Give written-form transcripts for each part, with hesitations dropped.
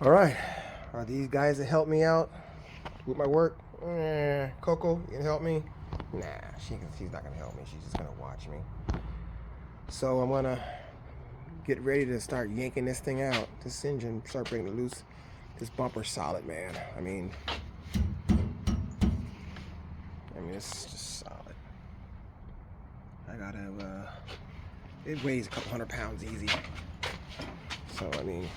All right, are these guys that help me out with my work? Coco, you can help me? Nah, she's not gonna help me. She's just gonna watch me. So I'm gonna get ready to start yanking this thing out. This engine, start breaking it loose. This bumper's solid, man. I mean, it's just solid. I gotta, it weighs a couple 100 pounds easy. So, I mean,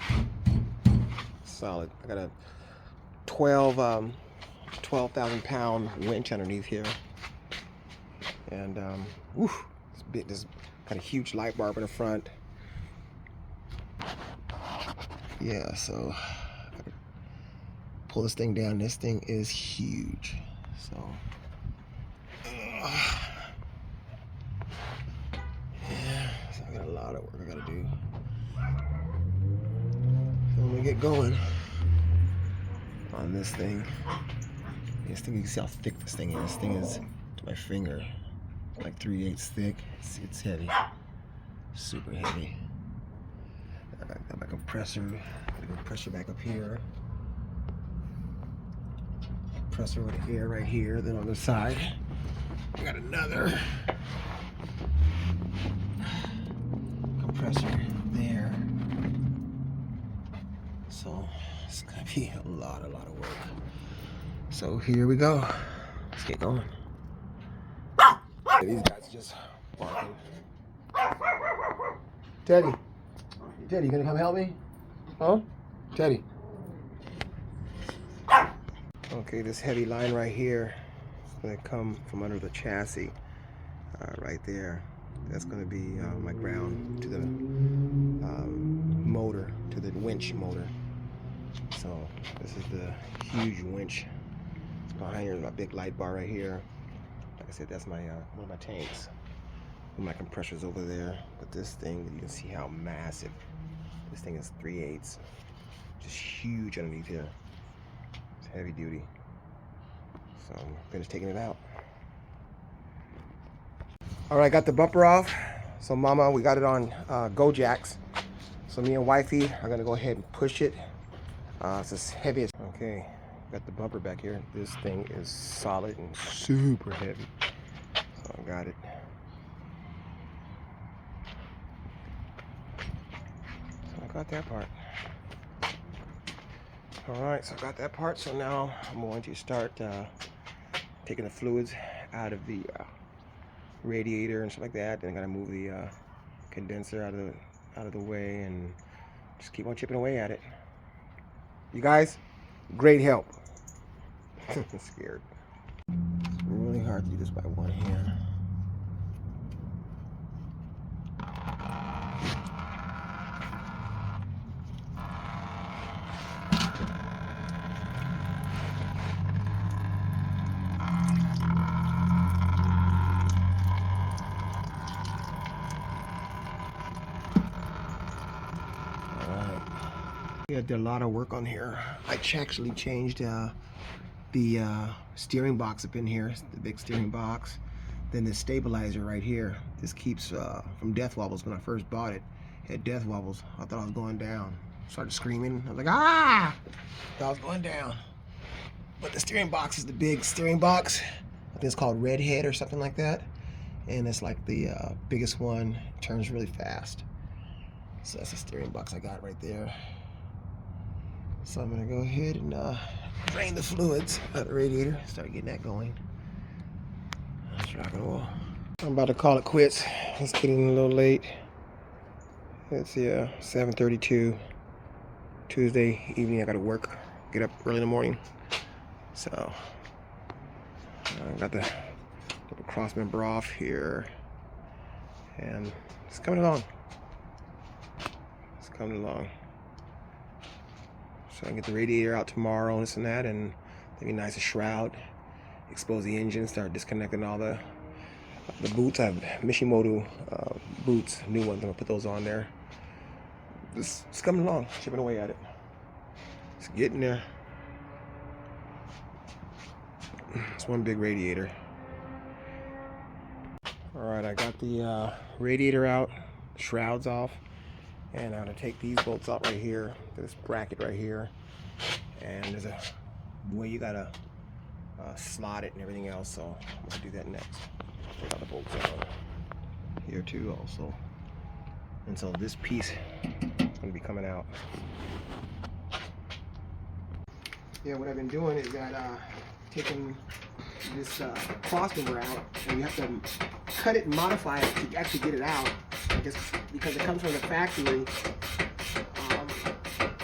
solid. I got a 12,000 pound winch underneath here. And, this got a huge light bar up in the front. Yeah, so I gotta pull this thing down. This thing is huge. So, yeah, so I got a lot of work I gotta do. So I'm gonna get going on this thing. This thing, you can see how thick this thing is. This thing is to my finger, like 3/8 thick. It's heavy, super heavy. I got my compressor. Got a compressor back up here. Compressor with air right here. Then on the side, I got another compressor there. So it's gonna be a lot of work. So here we go. Let's get going. These guys just barking. Teddy, you gonna come help me? Huh? Teddy. Okay, this heavy line right here is gonna come from under the chassis, right there. That's gonna be my ground to the motor, to the winch motor. So this is the huge winch. It's behind here. There's my big light bar right here. Like I said, that's my one of my tanks. My compressor's over there. But this thing, you can see how massive. This thing is 3/8. Just huge underneath here. It's heavy duty. So I'm finished taking it out. All right, got the bumper off. So Mama, we got it on Go Jacks. So me and Wifey are gonna go ahead and push it. It's as heavy as, okay, got the bumper back here. This thing is solid and super heavy. So I got it. So I got that part. All right, so I got that part. So now I'm going to start taking the fluids out of the radiator and stuff like that. Then I gotta move the condenser out of the way and just keep on chipping away at it. You guys, great help. I'm scared. It's really hard to do this by one hand. Yeah, did a lot of work on here. I actually changed the steering box up in here, the big steering box. Then the stabilizer right here. This keeps from death wobbles. When I first bought it, it had death wobbles. I thought I was going down. Started screaming. I was like, ah! I thought I was going down. But the steering box is the big steering box. I think it's called Redhead or something like that. And it's like the biggest one. It turns really fast. So that's the steering box I got right there. So I'm gonna go ahead and drain the fluids out of the radiator, start getting that going. Let's rock and roll. I'm about to call it quits. It's getting a little late. It's 7:32 Tuesday evening. I gotta work, get up early in the morning. So I got the little cross member off here, and it's coming along. It's coming along. So I can get the radiator out tomorrow and this and that, and maybe nice a shroud, expose the engine, start disconnecting all the boots. I have Mishimoto boots, new ones. I'm gonna put those on there. It's coming along, chipping away at it. It's getting there. It's one big radiator. All right, I got the radiator out, shrouds off, And I'm going to take these bolts out right here, this bracket right here, and there's a way you got to slot it and everything else, so I'm going to do that next. Take out the bolts out here too also. And so this piece is going to be coming out. Yeah, what I've been doing is that taking this crossmember out, and you have to cut it and modify it to actually get it out, because it comes from the factory.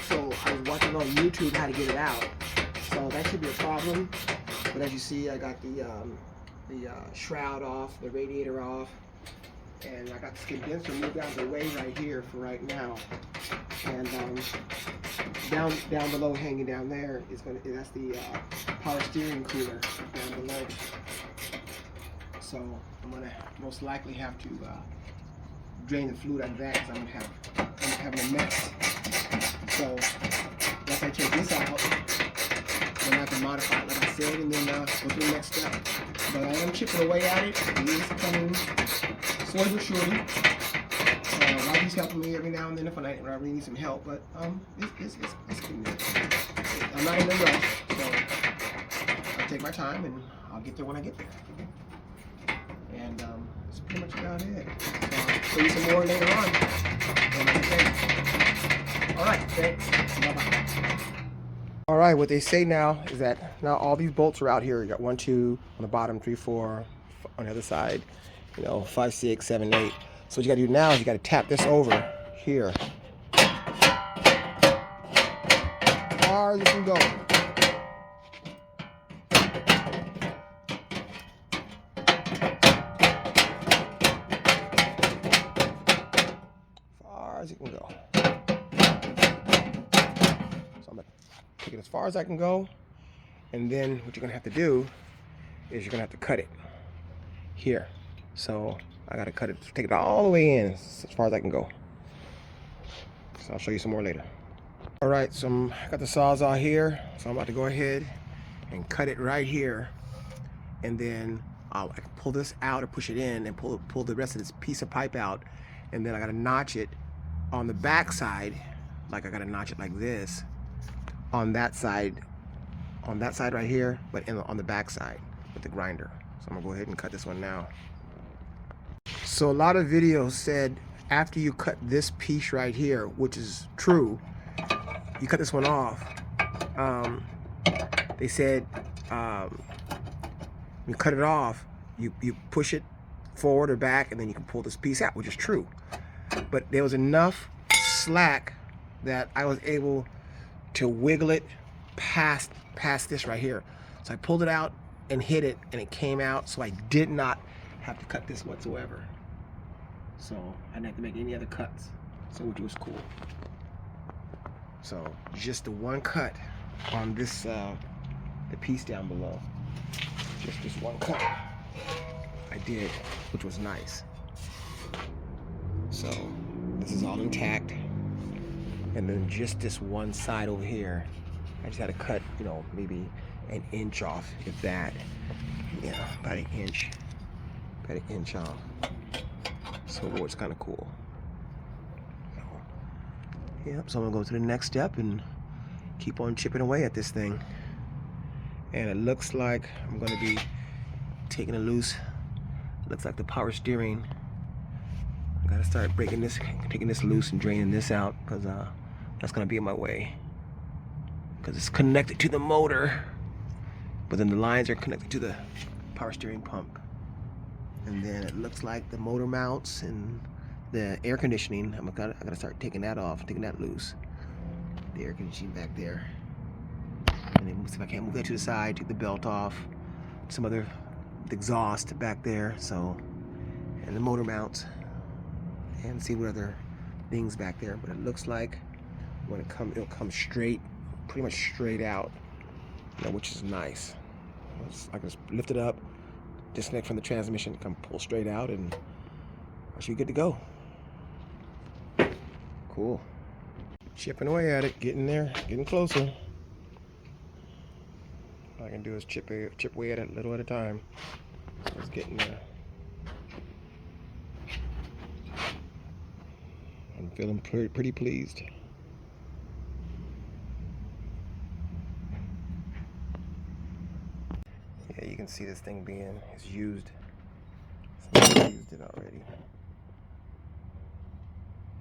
So I was watching on YouTube how to get it out, so that should be a problem. But as you see, I got the shroud off, the radiator off, and I got this condenser moved out of the way right here for right now. And down below, hanging down there, that's the power steering cooler down below. So I'm gonna most likely have to drain the fluid out of that, because I'm having a mess. So once I take this out, then I can modify it like I said, and then go through the next step. But I am chipping away at it. It is coming slowly but surely. He's helping me every now and then if I really need some help, but it's getting there. I'm not in a rush, so I'll take my time and I'll get there when I get there. And that's pretty much about it. So I'll show you some more later on. Alright, thanks. Bye-bye. Alright, what they say now is that now all these bolts are out here. You got 1, 2 on the bottom, 3, 4 on the other side, 5, 6, 7, 8. So what you gotta do now is you gotta tap this over here. As far as you can go. As far as you can go. So I'm gonna take it as far as I can go. And then what you're gonna have to do is you're gonna have to cut it here. So I gotta cut it, take it all the way in as far as I can go. So I'll show you some more later. All right, so I got the Sawzall here. So I'm about to go ahead and cut it right here. And then I can pull this out or push it in and pull the rest of this piece of pipe out. And then I gotta notch it on the back side. Like I gotta notch it like this on that side right here, but on the back side with the grinder. So I'm gonna go ahead and cut this one now. So a lot of videos said after you cut this piece right here, which is true, you cut this one off. They said you cut it off, you push it forward or back, and then you can pull this piece out, which is true. But there was enough slack that I was able to wiggle it past this right here. So I pulled it out and hit it, and it came out, so I did not have to cut this whatsoever. So I didn't have to make any other cuts, so which was cool. So just the one cut on this the piece down below. Just this one cut I did, which was nice. So this is all intact. And then just this one side over here, I just had to cut, maybe an inch off, if that. About an inch off. So it's kind of cool. Yep, so I'm gonna go to the next step and keep on chipping away at this thing. And it looks like I'm gonna be taking it loose. Looks like the power steering. I gotta start taking this loose and draining this out, because that's gonna be in my way. Because it's connected to the motor, but then the lines are connected to the power steering pump. And then it looks like the motor mounts and the air conditioning, I gotta start taking that off, taking that loose. The air conditioning back there. And then see if I can't move that to the side, take the belt off. Some other exhaust back there, so, and the motor mounts. And see what other things back there. But it looks like when it'll come straight, pretty much straight out, which is nice. I can just lift it up, disconnect from the transmission, come pull straight out, and I should be good to go. Cool. Chipping away at it, getting there, getting closer. All I can do is chip away at it a little at a time. It's getting there. I'm feeling pretty pleased. Yeah, you can see this thing is used. Somebody used it already.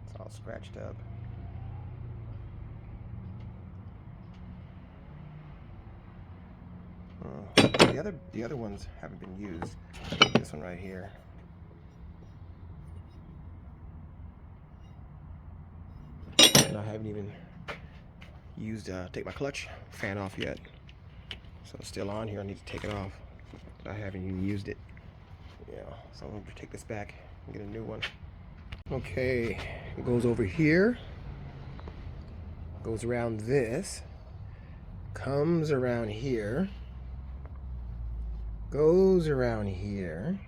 It's all scratched up. The other ones haven't been used. This one right here. And I haven't even used take my clutch fan off yet. So it's still on here. I need to take it off. But I haven't even used it. Yeah, so I'm going to take this back and get a new one. Okay, it goes over here. Goes around this. Comes around here. Goes around here.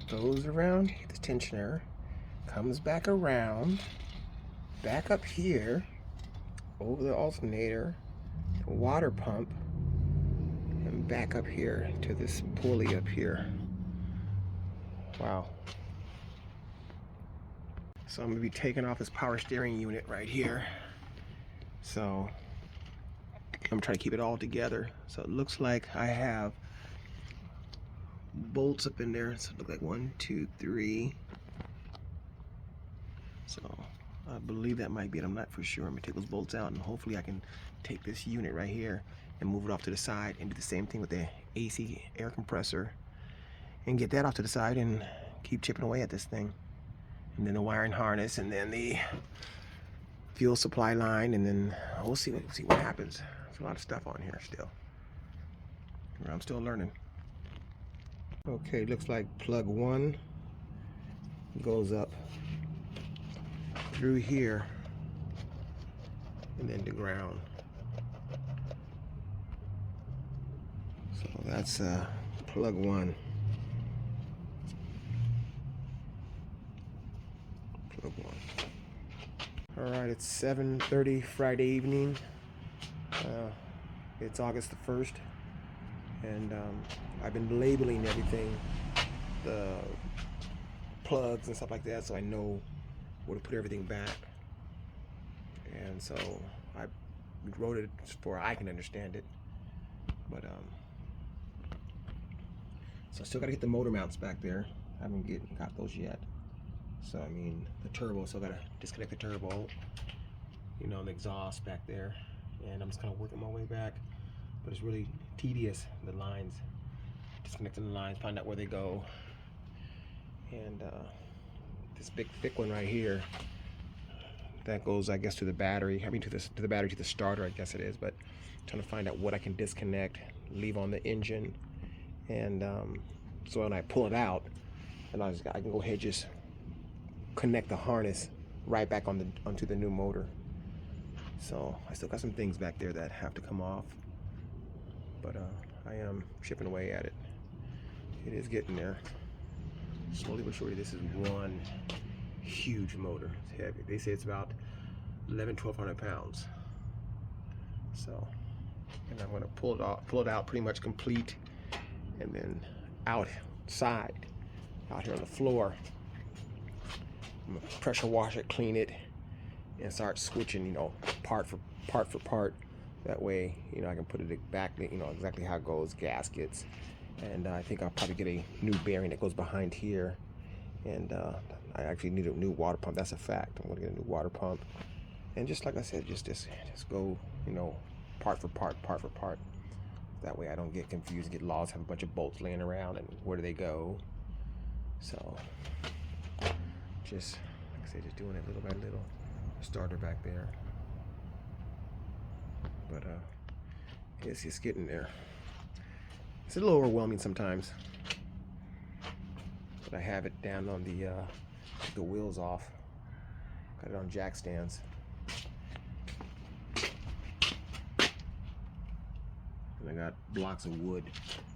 Goes around the tensioner. Comes back around. Back up here. Over the alternator. The water pump. And back up here to this pulley up here. Wow. So I'm going to be taking off this power steering unit right here. So I'm trying to keep it all together. So it looks like I have bolts up in there. So it looks like 1, 2, 3. So I believe that might be it. I'm not for sure. I'm going to take those bolts out and hopefully I can take this unit right here and move it off to the side and do the same thing with the AC air compressor and get that off to the side and keep chipping away at this thing. And then the wiring harness and then the fuel supply line, and then we'll see what happens. There's a lot of stuff on here still. I'm still learning. Okay, looks like plug 1 goes up through here and then to ground. So that's plug 1. Plug 1. All right, it's 7:30 Friday evening. It's August the 1st, and I've been labeling everything, the plugs and stuff like that, so I know where to put everything back. And so I wrote it for I can understand it. But so I still got to get the motor mounts back there. I haven't got those yet. So I mean the turbo, so I gotta disconnect the turbo, you know, the exhaust back there, and I'm just kind of working my way back. But it's really tedious, the lines, disconnecting the lines, find out where they go. And this big thick one right here, that goes, I guess, to the battery. I mean to the battery, to the starter, I guess it is. But I'm trying to find out what I can disconnect, leave on the engine, and so when I pull it out, and I can go ahead and just connect the harness right back onto the new motor. So I still got some things back there that have to come off, but I am chipping away at it. It is getting there, slowly but surely. This is one huge motor. It's heavy. They say it's about 1,100–1,200 pounds. So, and I'm going to pull it out pretty much complete, and then outside, out here on the floor, I'm gonna pressure wash it, clean it, and start switching, you know, part for part. That way, you know, I can put it back, you know, exactly how it goes, gaskets. And I think I'll probably get a new bearing that goes behind here. And I actually need a new water pump. That's a fact. I'm gonna get a new water pump. And just like I said, just go, you know, part for part. That way I don't get confused, get lost, have a bunch of bolts laying around, and where do they go? So just, like I said, just doing it little by little. Starter back there. But it's just getting there. It's a little overwhelming sometimes. But I have it down on the wheels off. Got it on jack stands. And I got blocks of wood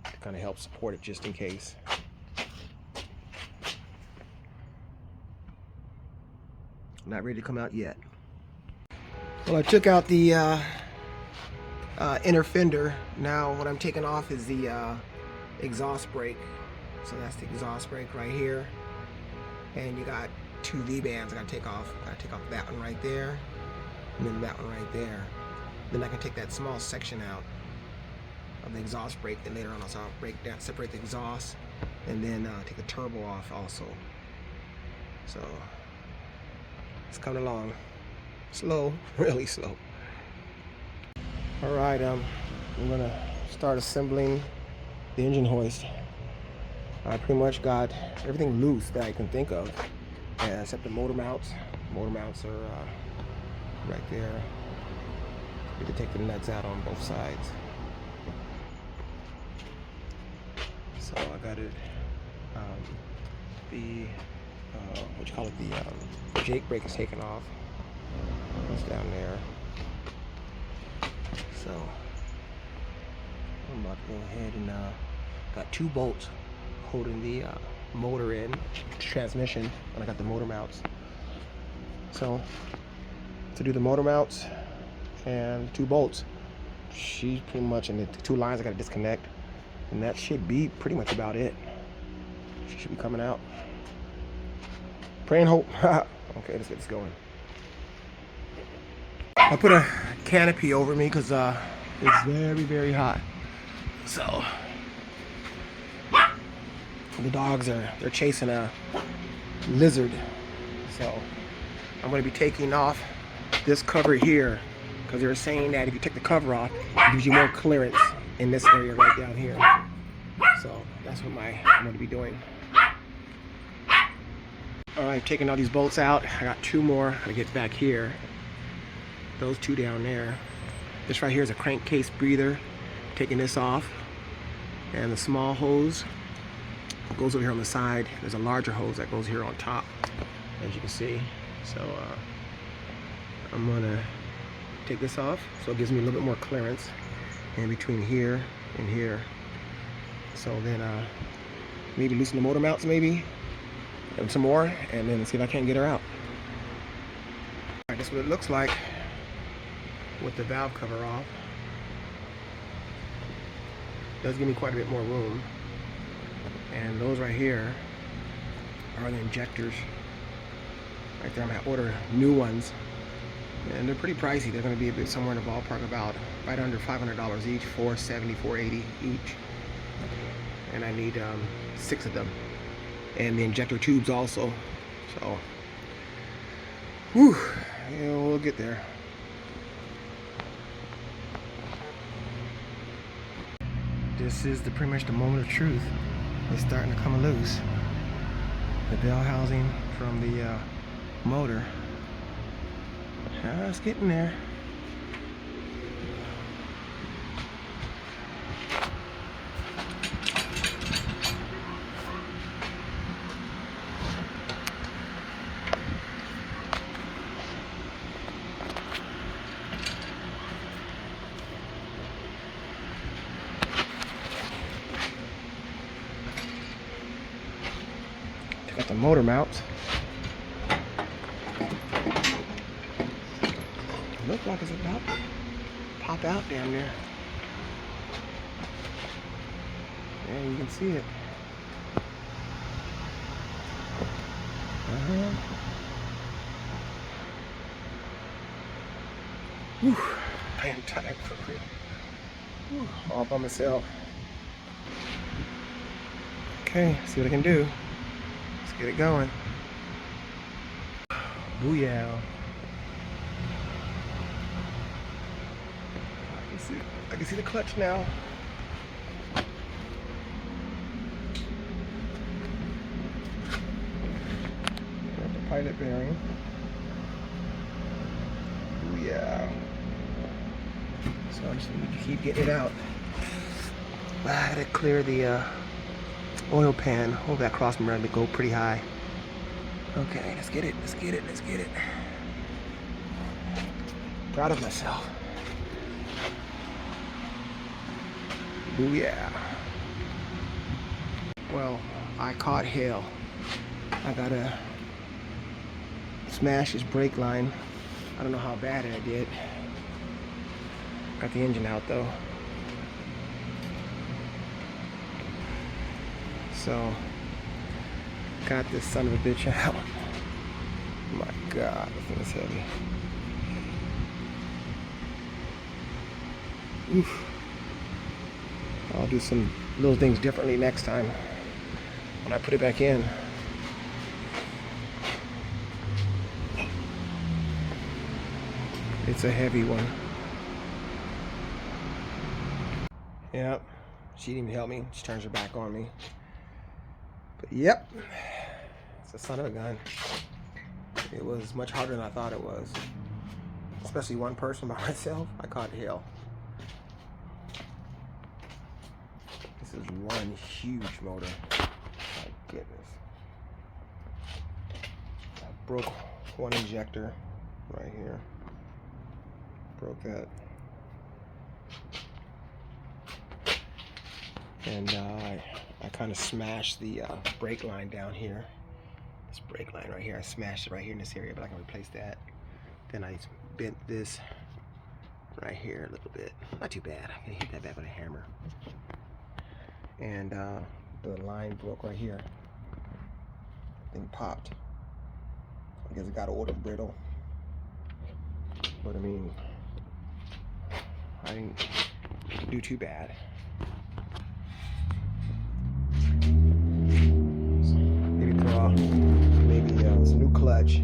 to kind of help support it just in case. Not ready to come out yet. Well, I took out the inner fender. Now what I'm taking off is the exhaust brake. So that's the exhaust brake right here. And you got two V-bands I gotta take off. I gotta take off that one right there, and then that one right there. Then I can take that small section out of the exhaust brake, and later on I'll break down, separate the exhaust, and then take the turbo off also. So it's coming along slow, really slow. All right, I'm gonna start assembling the engine hoist. I pretty much got everything loose that I can think of, except the motor mounts. Motor mounts are right there. Need to take the nuts out on both sides. So I got it. What you call it? The Jake brake is taken off. It's down there. So I'm about to go ahead and got two bolts holding the motor in, transmission, and I got the motor mounts. So to do the motor mounts and two bolts, she's pretty much in the two lines I got to disconnect, and that should be pretty much about it. She should be coming out. Pray and hope. Okay, let's get this going. I put a canopy over me because it's very, very hot. So the dogs they're chasing a lizard. So I'm going to be taking off this cover here because they're saying that if you take the cover off, it gives you more clearance in this area right down here. So that's what I'm going to be doing. All right, taking all these bolts out. I got two more to get back here. Those two down there. This right here is a crankcase breather. Taking this off. And the small hose goes over here on the side. There's a larger hose that goes here on top, as you can see. So I'm gonna take this off so it gives me a little bit more clearance in between here and here. So then maybe loosen the motor mounts maybe, and some more, and then see if I can't get her out. All right, that's what it looks like with the valve cover off. Does give me quite a bit more room. And those right here are the injectors. Right there, I'm gonna order new ones. And they're pretty pricey. They're gonna be a bit somewhere in the ballpark about right under $500 each, $470, $480 each. And I need 6 of them. And the injector tubes also. So, whew, yeah, we'll get there. This is pretty much the moment of truth. It's starting to come loose. The bell housing from the motor. It's getting there. Got the motor mounts. Looks like it's about to pop out down there. Yeah, you can see it. Whew, I am tired for real. Whew, all by myself. Okay, see what I can do. Let's get it going. Booyah. I can see the clutch now. Got the pilot bearing. Booyah. So I just need to keep getting it out. I gotta clear the oil pan. Oh, that cross member to go pretty high. Okay, let's get it, let's get it, let's get it. Proud of myself. Booyah. Well, I caught hell. I gotta smash this brake line. I don't know how bad I did. Got the engine out though. So, got this son of a bitch out. God, this thing is heavy. Oof. I'll do some little things differently next time when I put it back in. It's a heavy one. Yep. She didn't even help me. She turns her back on me. But yep. It's a son of a gun. It was much harder than I thought it was. Especially one person by myself. I caught hell. This is one huge motor. My goodness. I broke one injector right here. Broke that. And I kind of smashed the brake line down here. This brake line right here, I smashed it right here in this area, but I can replace that. Then I bent this right here a little bit. Not too bad. I can hit that back with a hammer. And the line broke right here. Thing popped. I guess it got old and brittle. But I mean, I didn't do too bad. So maybe throw some new clutch.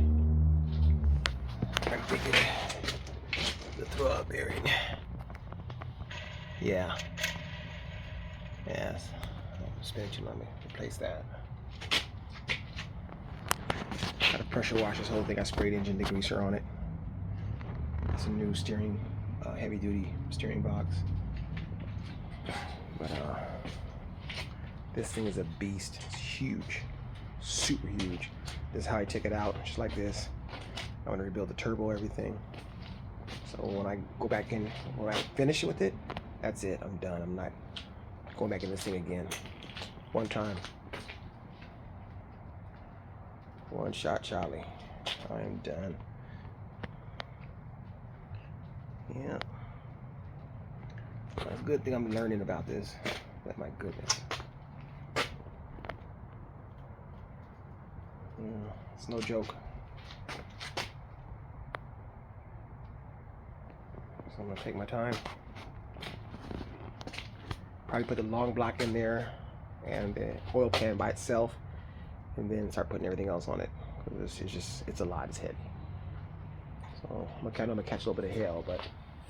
I think the throw out bearing. Yeah. Yes. Suspension, let me replace that. Got to pressure wash this whole thing. I sprayed engine degreaser on it. It's a new steering, heavy duty steering box. But this thing is a beast. It's huge, super huge. This is how I took it out, just like this. I want to rebuild the turbo, everything. So when I go back in, when I finish with it, that's it. I'm done. I'm not going back in this thing again. One time. One shot, Charlie. I am done. Yeah. That's a good thing I'm learning about this. But my goodness. Yeah, it's no joke. So I'm gonna take my time. Probably put the long block in there and the oil pan by itself, and then start putting everything else on it. Because it's a lot. It's heavy. So I'm gonna catch a little bit of hell, but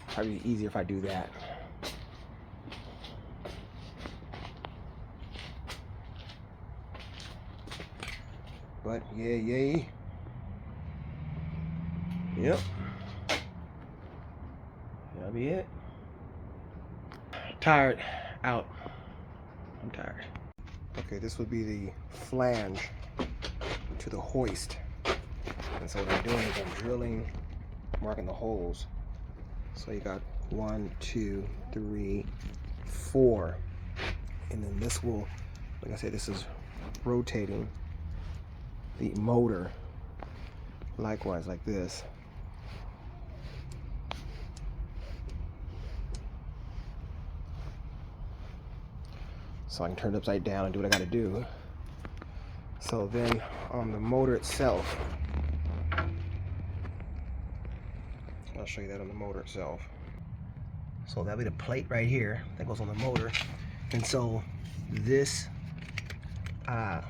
probably easier if I do that. But yay. Yep. That'll be it. Tired. Out. I'm tired. Okay, this would be the flange to the hoist. And so what I'm doing is I'm drilling, marking the holes. So you got 1, 2, 3, 4. And then this will, like I said, this is rotating the motor likewise like this. So I can turn it upside down and do what I got to do. So then on the motor itself, I'll show you that on the motor itself. So that'll be the plate right here that goes on the motor. And so this, the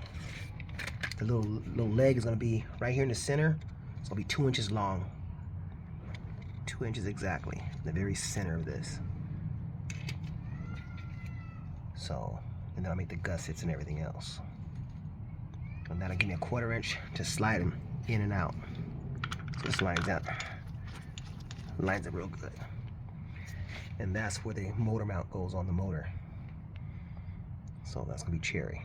little leg is going to be right here in the center. It's going to be 2 inches long. 2 inches exactly, in the very center of this. So, and then I'll make the gussets and everything else. And that'll give me a 1/4 inch to slide them in and out. So this lines up real good. And that's where the motor mount goes on the motor. So that's gonna be cherry.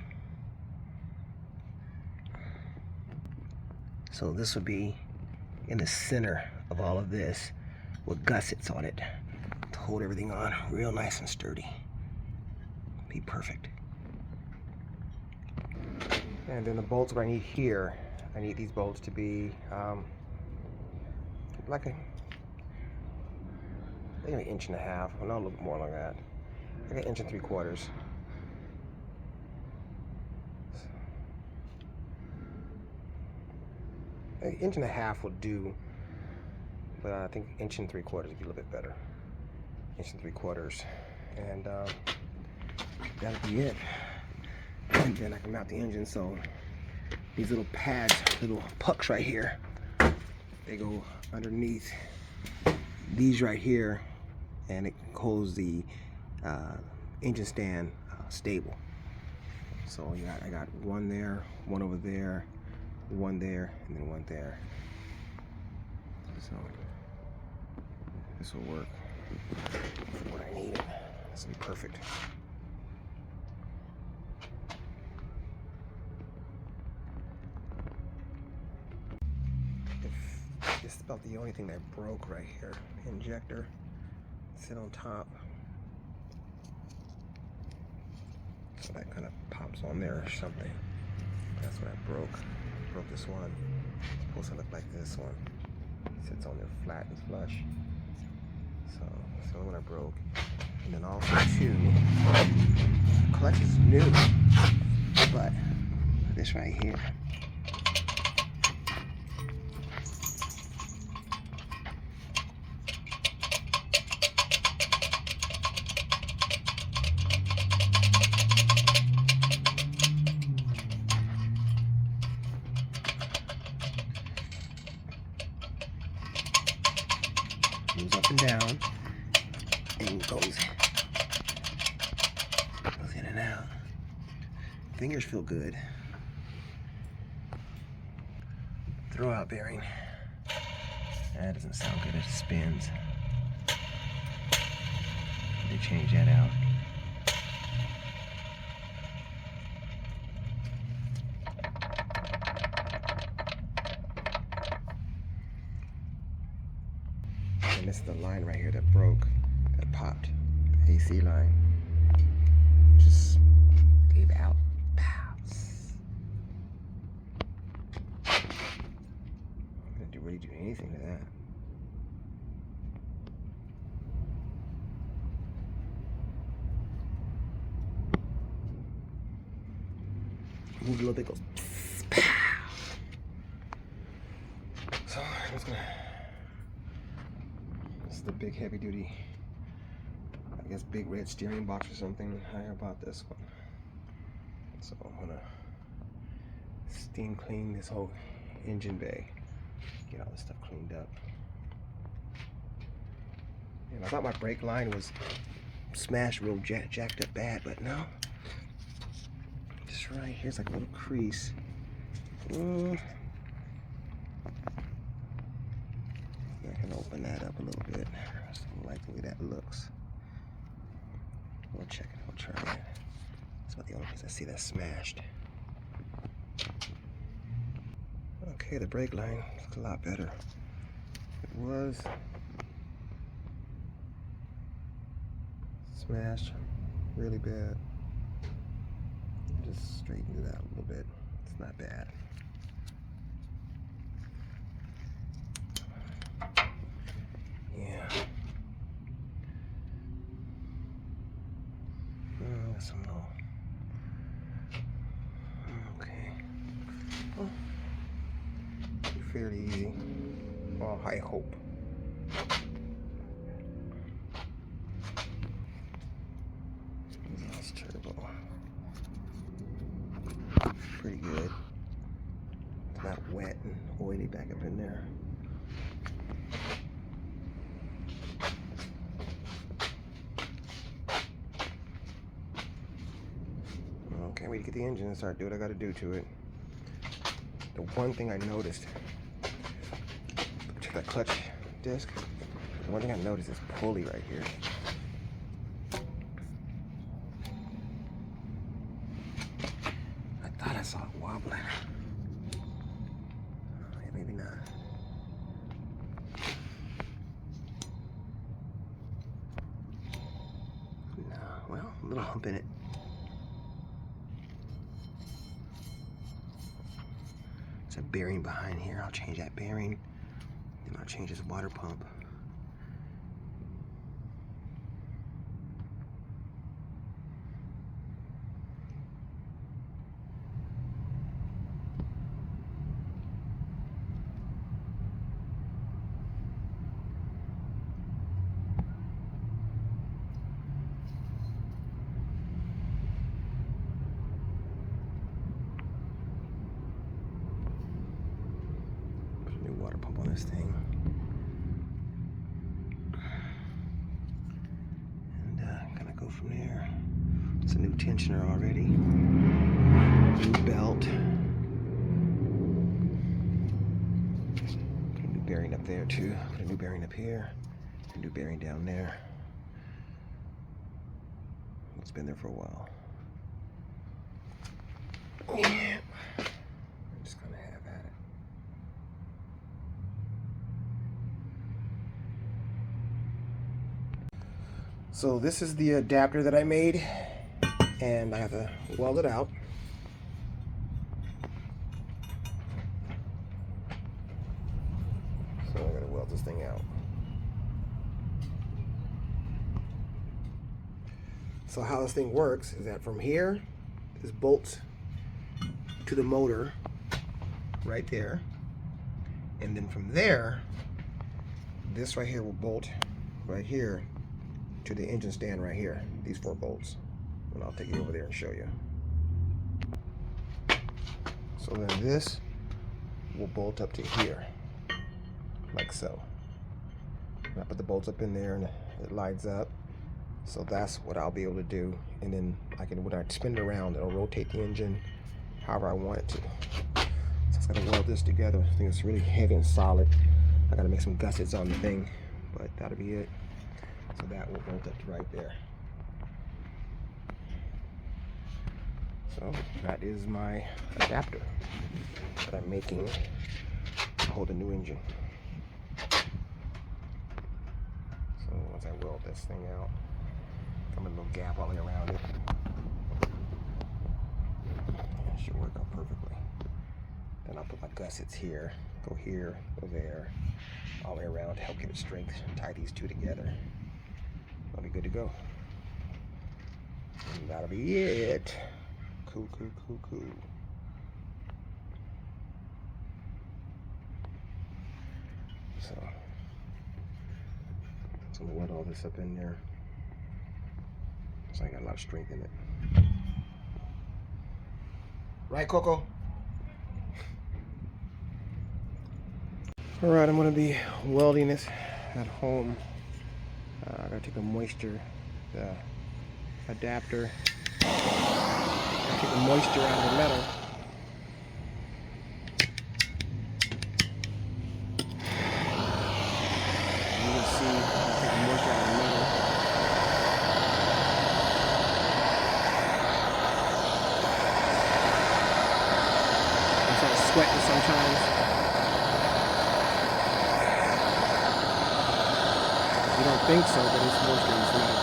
So this would be in the center of all of this with gussets on it to hold everything on real nice and sturdy. Be perfect. And then the bolts that I need here, I need these bolts to be like an 1.5 inches, well, not a little bit more like that, like 1 3/4 inches. An inch and a half will do, but I think inch and 3/4 would be a little bit better. Inch and 3/4, and that'll be it. And then I can mount the engine. So these little pads, little pucks right here, they go underneath these right here, and it holds the engine stand stable. So I got one there, one over there, one there, and then one there. So this will work for what I need. This will be perfect. This is about the only thing that broke right here. Injector sit on top, so that kind of pops on there or something. That's what I broke. Broke this one. It's supposed to look like this one. It sits on there flat and flush. So that's the only one I broke. And then also too, clutch is new, but this right here. Moves up and down and goes in and out. Fingers feel good. Throwout bearing. That doesn't sound good. It spins. They change that out. And this is the line right here that broke, that popped, the AC line. Just gave out. I didn't really do anything to that. Move a little bit, goes. So I'm just gonna. This is the big heavy duty, I guess big red steering box or something. I bought this one. So I'm gonna steam clean this whole engine bay. Get all this stuff cleaned up. And I thought my brake line was smashed real jacked up bad, but no. Just right here's like a little crease. I can open that up a little bit. I just don't like the way that looks. We'll check it. We'll try it. That's about the only place I see that's smashed. Okay, the brake line looks a lot better. It was smashed really bad. Just straighten it out a little bit. It's not bad. Yeah. Some more. Okay. Well, fairly easy. Well, I hope. Exhaust turbo. Pretty good. It's not wet and oily back up in there. Can't wait to get the engine and start doing what I gotta do to it. The one thing I noticed, check that clutch disc. The one thing I noticed is pulley right here. I thought I saw it wobbling. Yeah, maybe not. No, well, a little hump in it. There's a bearing behind here. I'll change that bearing. Then I'll change this water pump. this thing. And kind of go from there. It's a new tensioner already. New belt. Put a new bearing up there too. Put a new bearing up here. A new bearing down there. It's been there for a while. Yeah. I'm just gonna have at it. So this is the adapter that I made, and I have to weld it out. So I gotta weld this thing out. So how this thing works is that from here, this bolts to the motor right there, and then from there, this right here will bolt right here to the engine stand right here, these 4 bolts. And I'll take you over there and show you. So then this will bolt up to here, like so. And I put the bolts up in there and it lights up. So that's what I'll be able to do. And then I can, when I spin it around, it'll rotate the engine however I want it to. So I just gotta weld this together. I think it's really heavy and solid. I gotta make some gussets on the thing, but that'll be it. So that will bolt up to right there. So that is my adapter that I'm making to hold a new engine. So once I weld this thing out, come a little gap all the way around it. It should work out perfectly. Then I'll put my gussets here, go there, all the way around to help give it strength and tie these 2 together. I'll be good to go. And that'll be it. Cool. So I'm gonna weld all this up in there. So I got a lot of strength in it. Right, Coco? Alright, I'm gonna be welding this at home. I gotta take the moisture, the adapter. Take the moisture out of the metal. You can see I take the moisture out of the metal. I start sweating sometimes. You don't think so, but it's moisture in this metal.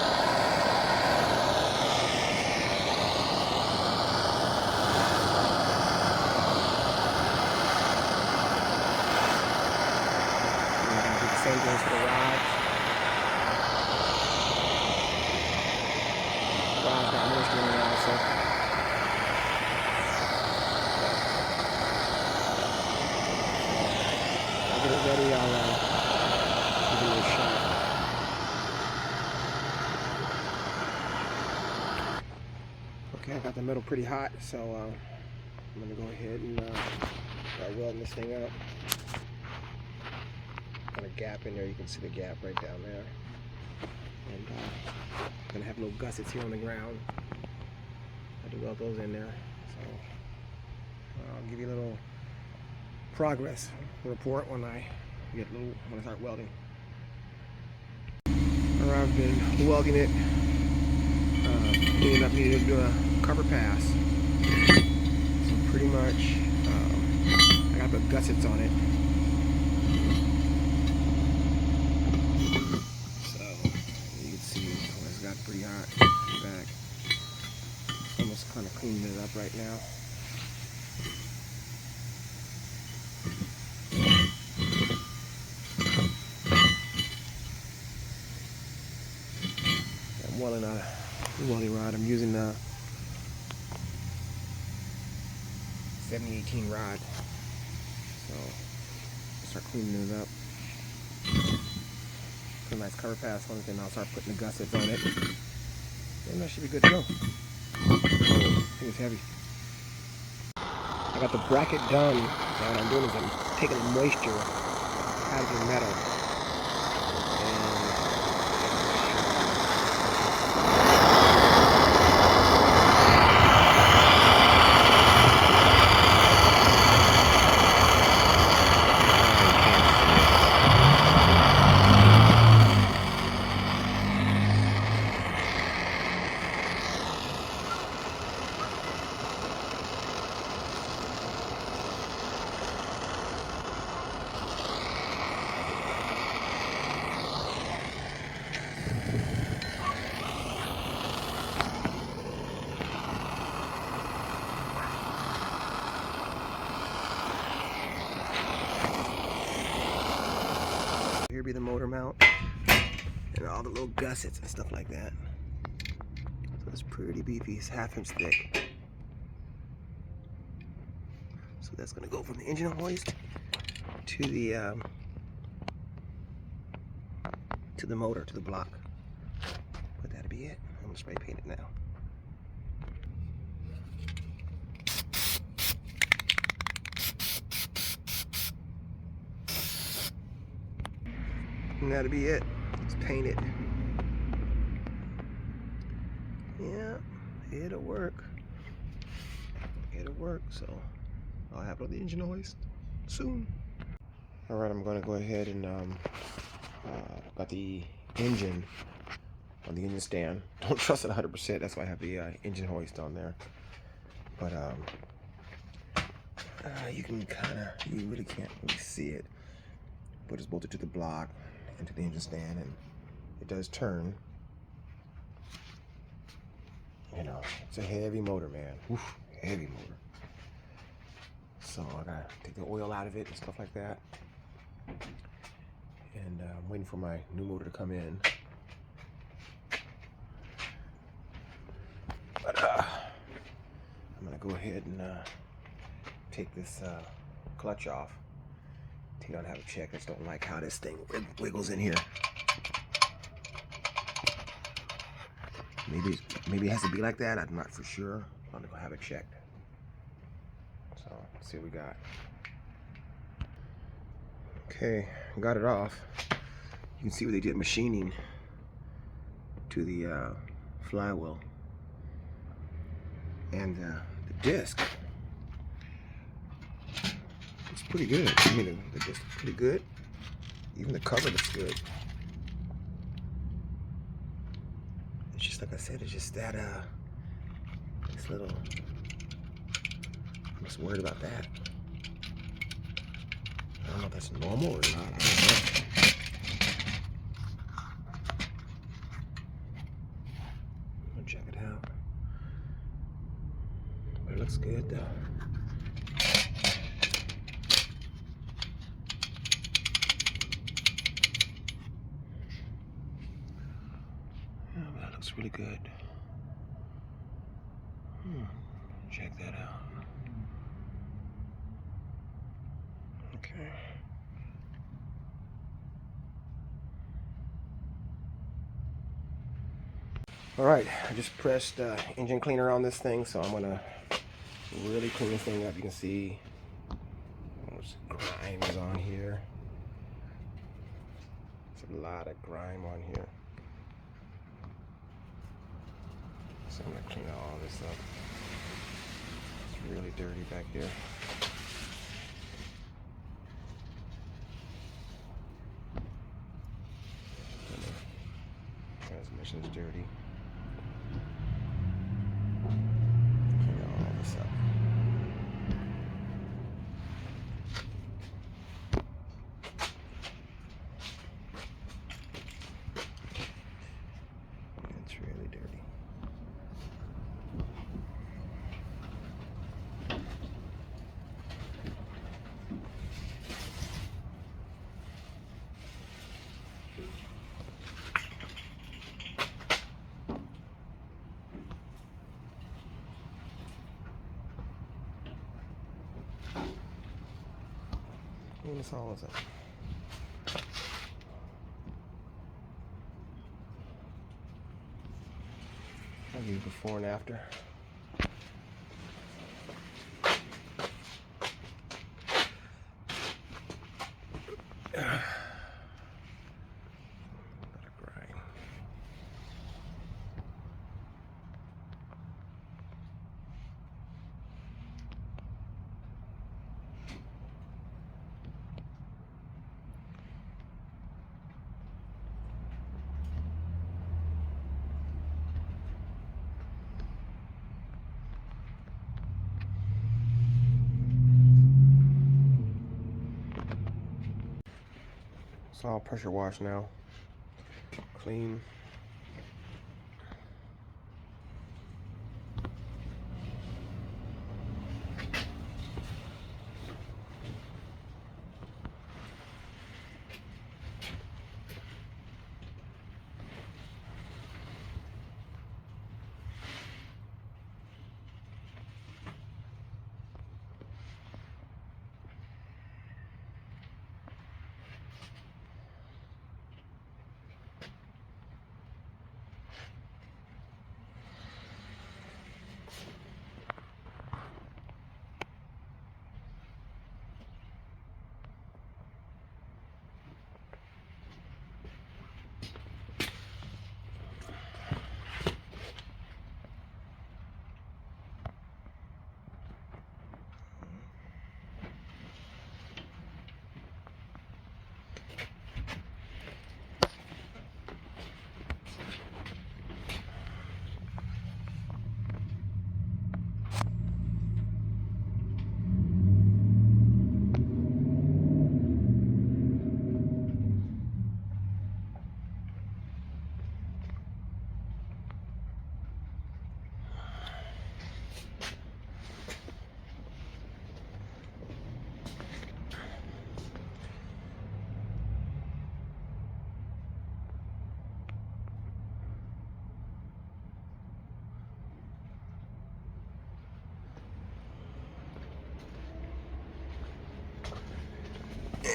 Same goes for the rods. Rods got moisture in it also. I'll get it ready, I'll give it a little shot. Okay, I got the metal pretty hot, so I'm going to go ahead and start welding this thing up. Got a gap in there, you can see the gap right down there. And I'm gonna have no gussets here on the ground. I do weld those in there, so I'll give you a little progress report when I start welding. Alright, I've been welding it. Ended up needing to do a cover pass. So pretty much, I got the gussets on it. Pretty hot back. Almost kind of cleaning it up right now. I'm welding a welding rod. I'm using a 7018 rod. So I'll start cleaning it up. Put a nice cover pass on it, then I'll start putting the gussets on it. And that should be good to go. I think it's heavy. I got the bracket done. Now what I'm doing is I'm taking the moisture sides are metal. Here be the motor mount and all the little gussets and stuff like that. So it's pretty beefy. It's 1/2 inch thick. So that's gonna go from the engine hoist to the motor, to the block. But that'll be it. I'm gonna spray paint it now. And that'll be it. It's painted. Yeah, it'll work. It'll work, so I'll have it on the engine hoist soon. Alright, I'm gonna go ahead and got the engine on the engine stand. Don't trust it 100%, that's why I have the engine hoist on there. But you can you really can't really see it. But it's bolted to the block and to the engine stand, and it does turn. You know, it's a heavy motor, man. Oof, heavy motor. So I gotta take the oil out of it and stuff like that. And I'm waiting for my new motor to come in. But I'm gonna go ahead and take this clutch off. Take it out and have a check. I just don't like how this thing wiggles in here. Maybe it has to be like that. I'm not for sure. I'm gonna go have it checked. So let's see what we got. Okay, got it off. You can see where they did machining to the flywheel and the disc. It's pretty good. I mean, the disc is pretty good. Even the cover looks good. It's just like I said. It's just that this little. I'm just worried about that. I don't know if that's normal or not. I don't know. I'm gonna check it out. But it looks good though. Yeah, that looks really good. Check that out. Okay. All right, I just pressed engine cleaner on this thing, so I'm gonna really clean this thing up. You can see there's grime is on here. There's a lot of grime on here. So I'm gonna clean all this up. It's really dirty back here. Transmission's dirty. Clean all this up. It's really dirty. Clean this all up. I'll give you before and after. It's all pressure wash now. Clean.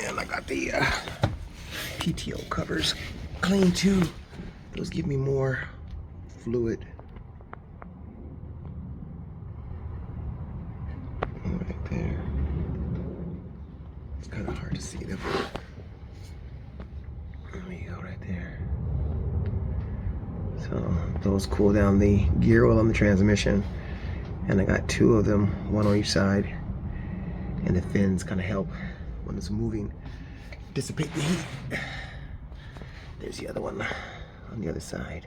And I got the PTO covers clean too. Those give me more fluid. Right there. It's kind of hard to see them. There we go, right there. So those cool down the gear oil on the transmission. And I got 2 of them, 1 on each side. And the fins kind of help when it's moving, dissipate the heat. There's the other one on the other side.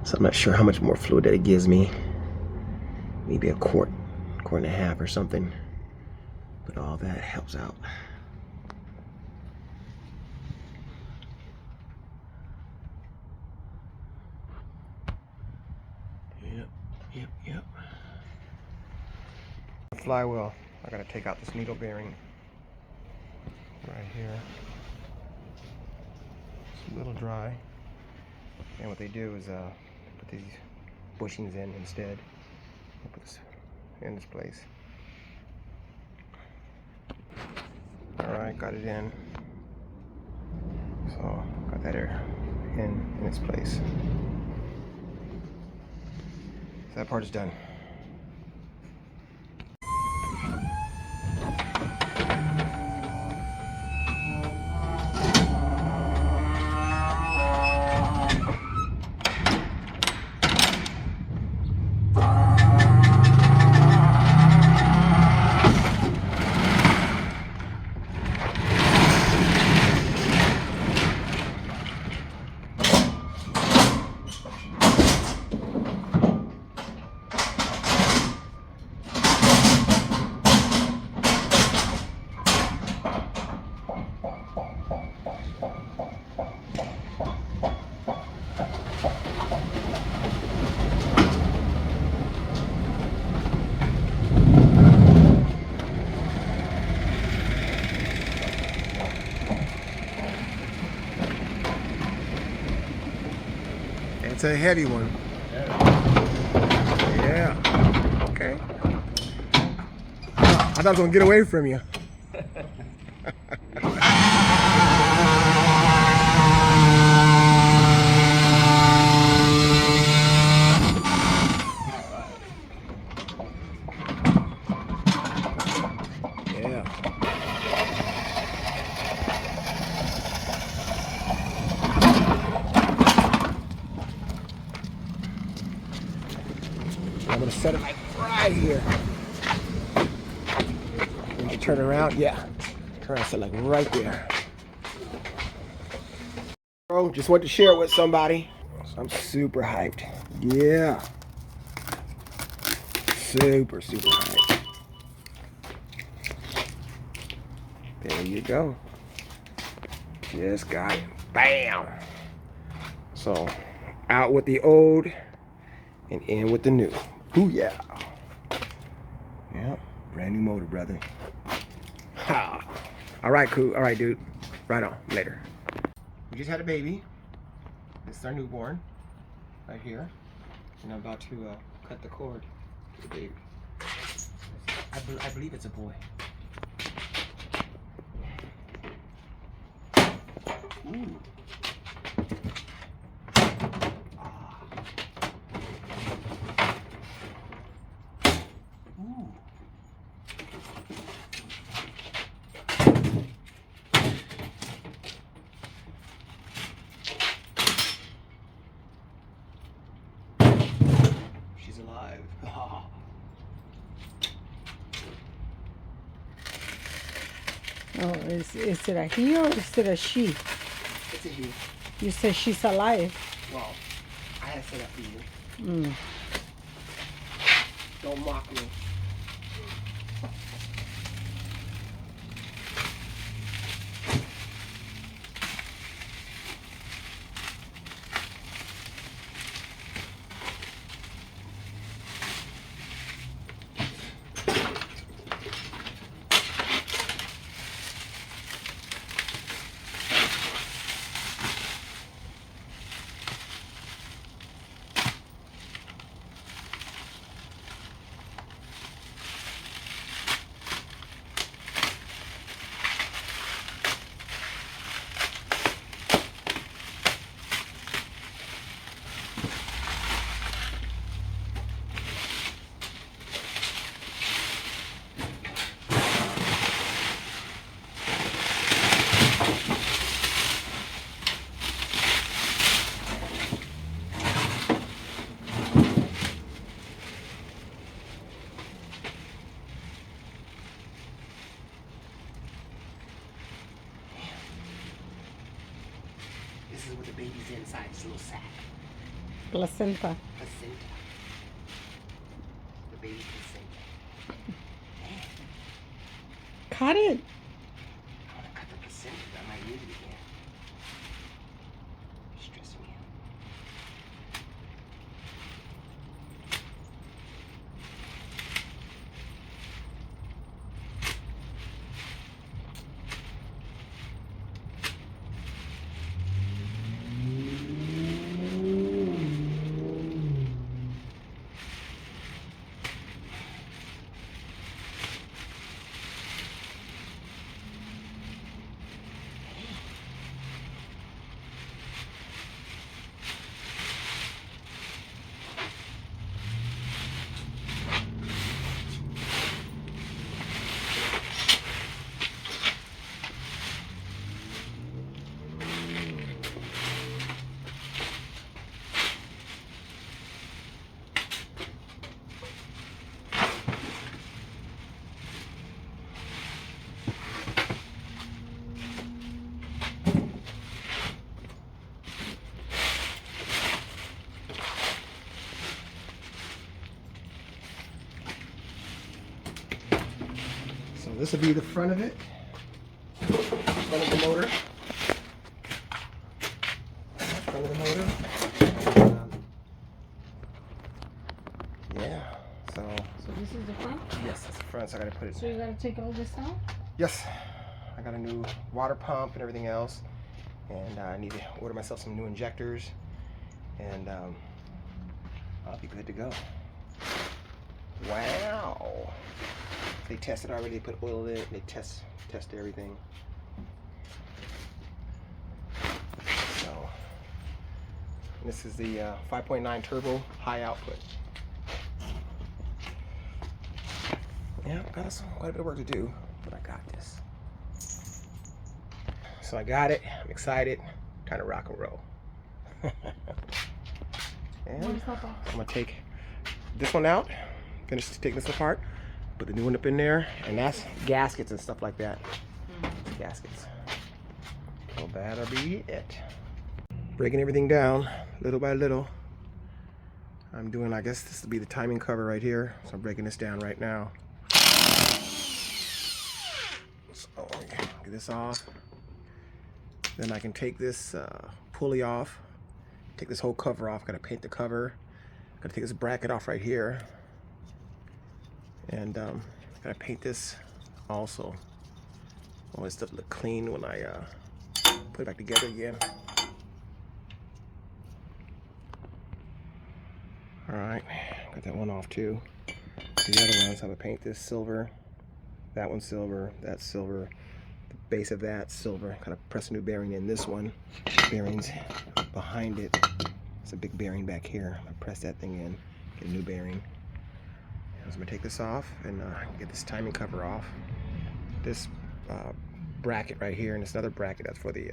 So I'm not sure how much more fluid that it gives me. Maybe a quart and a half or something. But all that helps out. Yep. Flywheel. I gotta take out this needle bearing right here. It's a little dry. And what they do is put these bushings in instead. I'll put this in this place. Alright, got it in. So got that air in its place. So that part is done. It's a heavy one. Yeah. Okay. I thought I was gonna get away from you. I'm gonna set it like right here. And you turn around, yeah. Turn around, set like right there. Bro, just want to share it with somebody. So I'm super hyped. Yeah. Super hyped. There you go. Just got it. Bam! So, out with the old and in with the new. Ooh, yeah. Yeah, brand new motor, brother. Ha! All right, cool. All right, dude. Right on. Later. We just had a baby. This is our newborn. Right here. And I'm about to cut the cord to the baby. I believe it's a boy. Ooh. Ah. Ooh. She's alive. Oh, is it a he or is it a she? It's a he. You say she's alive. Well, I had to say that for you. Mm. Don't mock me. This is what the baby's inside, this little sack. Placenta. Placenta. The baby's placenta. Man, Cut it. I want to cut the placenta, but I might use it again. It's stressing me out. So this will be the front of it. Front of the motor. Front of the motor. Yeah. So this is the front? yes, that's the front. So I gotta put it. So you gotta take all this out? Yes. I got a new water pump and everything else. And I need to order myself some new injectors. And I'll be good to go. Wow. They tested already, they put oil in it, they test everything. So this is the 5.9 turbo high output. Yeah, got quite a bit of work to do, but I got this. So I got it, I'm excited, time to rock and roll. And I'm gonna take this one out, finish taking this apart, put the new one up in there, and that's gaskets and stuff like that. Gaskets. So that'll be it. Breaking everything down little by little. I'm doing, I guess this will be the timing cover right here. So I'm breaking this down right now. So Get this off. Then I can take this pulley off. Take this whole cover off. Gotta paint the cover. Gotta take this bracket off right here. And gotta paint this also. All this stuff look clean when I put it back together again. Alright, got that one off too. The other ones, I'm gonna paint this silver. That one's silver, that's silver. The base of that silver. Gotta press a new bearing in this one. Bearings behind it. It's a big bearing back here. I press that thing in, get a new bearing. So I'm gonna take this off and get this timing cover off. This bracket right here, and this other bracket that's for the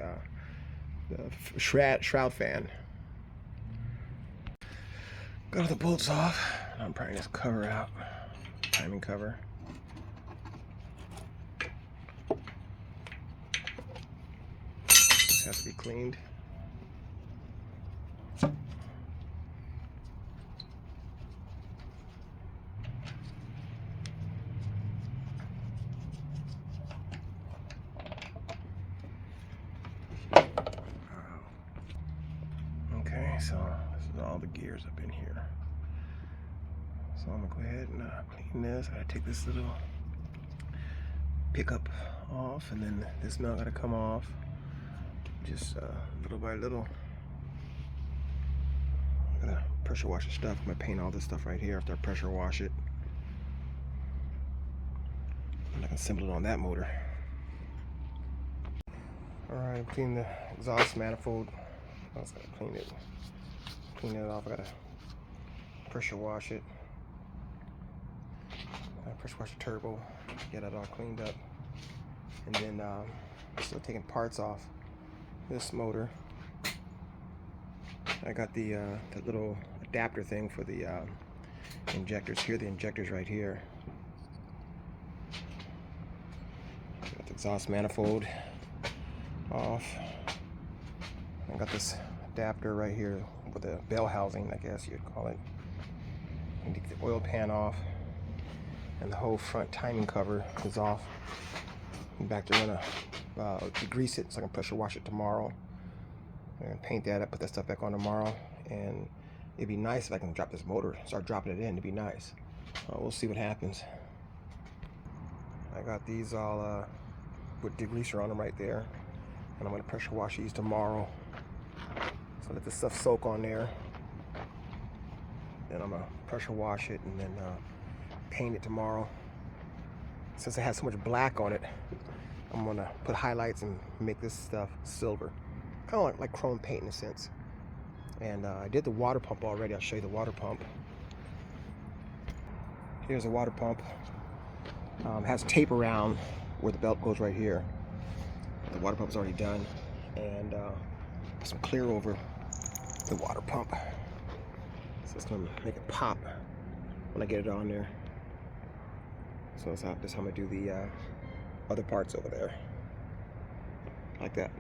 shroud fan. Got all the bolts off. I'm prying this cover out. Timing cover. This has to be cleaned. Okay, so this is all the gears up in here. So I'm gonna go ahead and clean this. I gotta take this little pickup off, and then this nut gotta come off. Just little by little. I'm gonna pressure wash the stuff. I'm gonna paint all this stuff right here after I pressure wash it. And I can assemble it on that motor. Alright, I'm cleaning the exhaust manifold. I was gonna clean it off. I gotta pressure wash it. Pressure wash the turbo, get it all cleaned up, and then I'm still taking parts off this motor. I got the that little adapter thing for the injectors here. The injectors right here. Got the exhaust manifold off. I got this adapter right here with a bell housing, I guess you'd call it. And take the oil pan off, and the whole front timing cover is off. In fact, I'm gonna degrease it so I can pressure wash it tomorrow. I'm gonna paint that up, put that stuff back on tomorrow, and it'd be nice if I can drop this motor, start dropping it in. It'd be nice. We'll see what happens. I got these all with degreaser on them right there, and I'm gonna pressure wash these tomorrow. So let this stuff soak on there. Then I'm gonna pressure wash it and then paint it tomorrow. Since it has so much black on it, I'm gonna put highlights and make this stuff silver. Kind of like chrome paint in a sense. And I did the water pump already. I'll show you the water pump. Here's a water pump. Has tape around where the belt goes right here. The water pump's already done. And some clear over the water pump. So it's gonna make it pop when I get it on there. So that's how I'm gonna do the other parts over there, like that.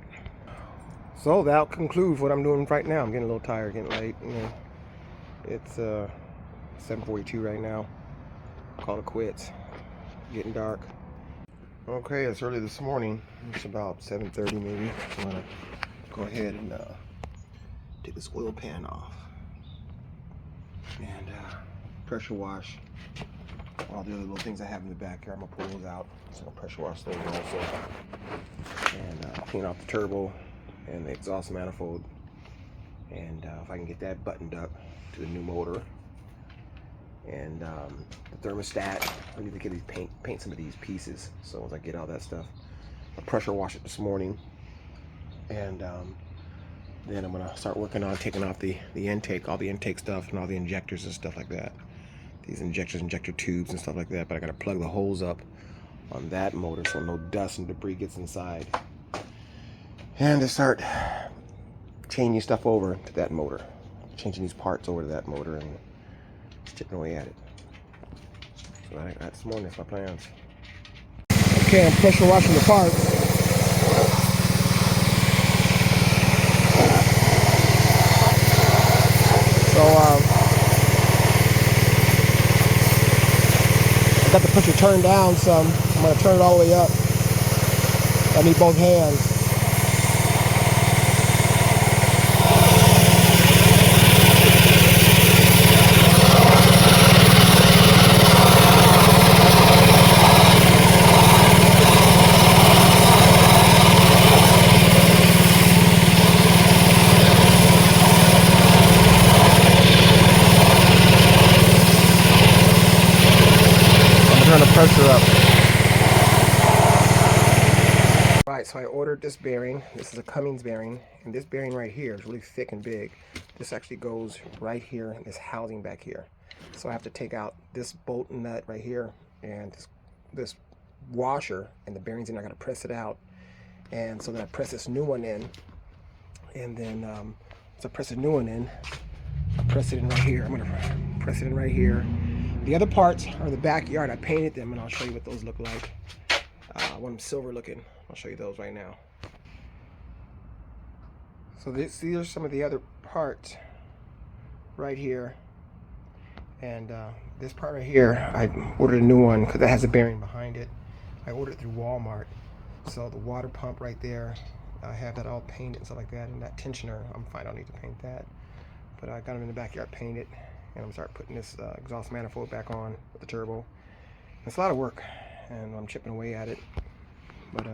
So that'll conclude what I'm doing right now. I'm getting a little tired, getting late. You know, it's 7:42 right now. Call it quits. Getting dark. Okay, it's early this morning. It's about 7:30 maybe. I'm gonna go ahead and take this oil pan off and pressure wash all the other little things I have in the back here. I'm gonna pull those out, so I'm gonna pressure wash those also, and clean off the turbo and the exhaust manifold, and if I can get that buttoned up to the new motor, and the thermostat. I need to get these paint some of these pieces. So once I get all that stuff, I pressure wash it this morning, and then I'm gonna start working on taking off the intake, all the intake stuff, and all the injectors and stuff like that. These injectors, injector tubes and stuff like that. But I gotta plug the holes up on that motor so no dust and debris gets inside, and to start changing stuff over to that motor, changing these parts over to that motor, and chipping away at it. So that's more than my plans. Okay, I'm pressure washing the parts. So I got the pusher turned down some. I'm going to turn it all the way up. I need both hands. Turn the pressure up. Alright, so I ordered this bearing. This is a Cummins bearing, and this bearing right here is really thick and big. This actually goes right here in this housing back here. So I have to take out this bolt nut right here and this washer, and the bearings in. I got to press it out, and so then I press this new one in, and then so I press a new one in. I press it in right here. I'm gonna press it in right here. The other parts are in the backyard. I painted them, and I'll show you what those look like. I want them silver looking. I'll show you those right now. So these are some of the other parts right here. And this part right here, I ordered a new one because it has a bearing behind it. I ordered it through Walmart. So the water pump right there, I have that all painted and stuff like that. And that tensioner, I'm fine, I don't need to paint that. But I got them in the backyard painted. And I'm gonna start putting this exhaust manifold back on with the turbo. It's a lot of work, and I'm chipping away at it. But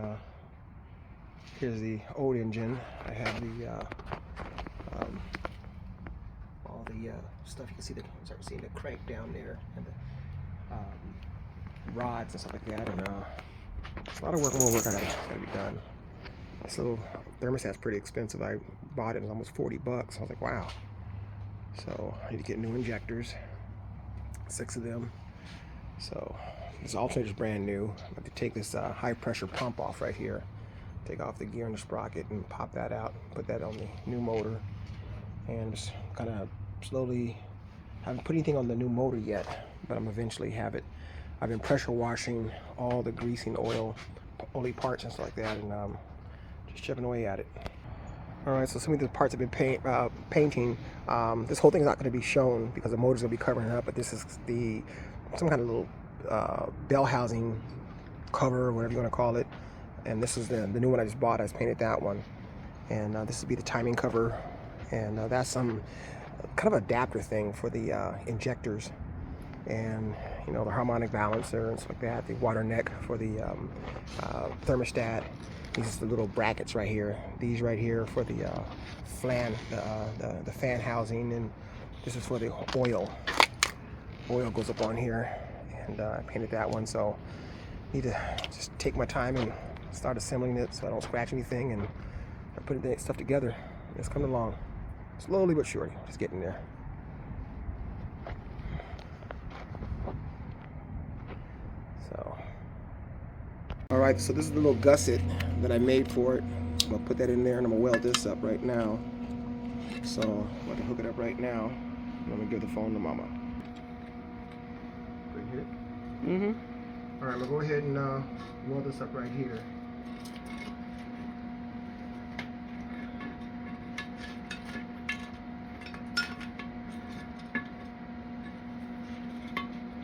here's the old engine. I have the all the stuff. You can see start seeing the crank down there, and the rods and stuff like that. And it's a lot of work, more work gotta be done. This little thermostat's pretty expensive. I bought it, it was almost 40 bucks. I was like, wow. So I need to get new injectors, 6 of them. So this alternator's brand new. I have to take this high pressure pump off right here, take off the gear and the sprocket and pop that out, put that on the new motor, and just kind of slowly, haven't put anything on the new motor yet, but I'm eventually have it. I've been pressure washing all the greasing oily parts and stuff like that, and just chipping away at it. Alright, so some of the parts I've been painting. This whole thing is not going to be shown because the motor's going to be covering it up, but this is some kind of little bell housing cover, or whatever you want to call it. And this is the new one I just bought. I just painted that one. And this would be the timing cover. And that's some kind of adapter thing for the injectors. And, you know, the harmonic balancer and stuff like that. The water neck for the thermostat. These are the little brackets right here. These right here for the the fan housing, and this is for the oil. Oil goes up on here, and I painted that one. So I need to just take my time and start assembling it so I don't scratch anything, and I put the stuff together. It's coming along slowly but surely, just getting there. So. Alright, so this is the little gusset that I made for it. I'm going to put that in there, and I'm going to weld this up right now. So I'm going to hook it up right now, and I'm going to give the phone to Mama. Go hit it? Mm-hmm. Alright, I'm going to go ahead and weld this up right here.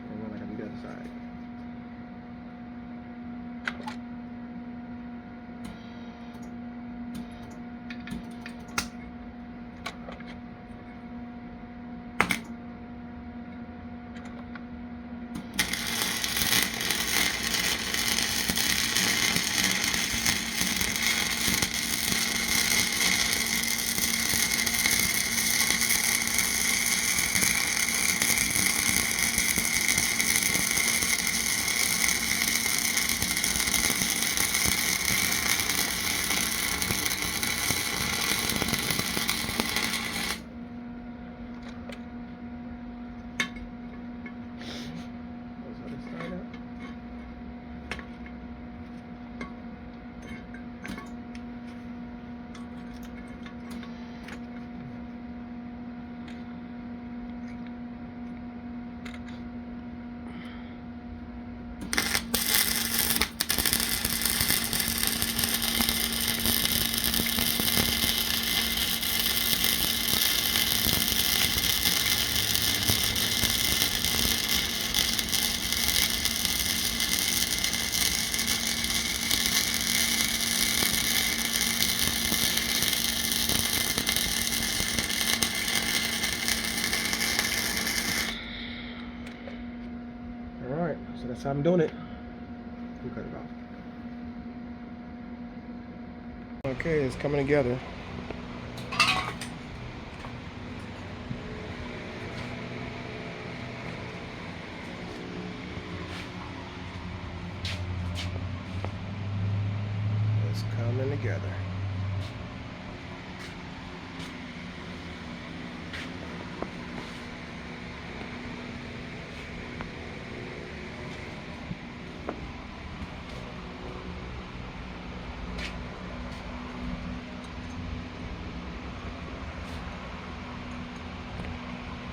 And then I can do the other side. That's how I'm doing it. Cut it off. Okay, it's coming together. It's coming together.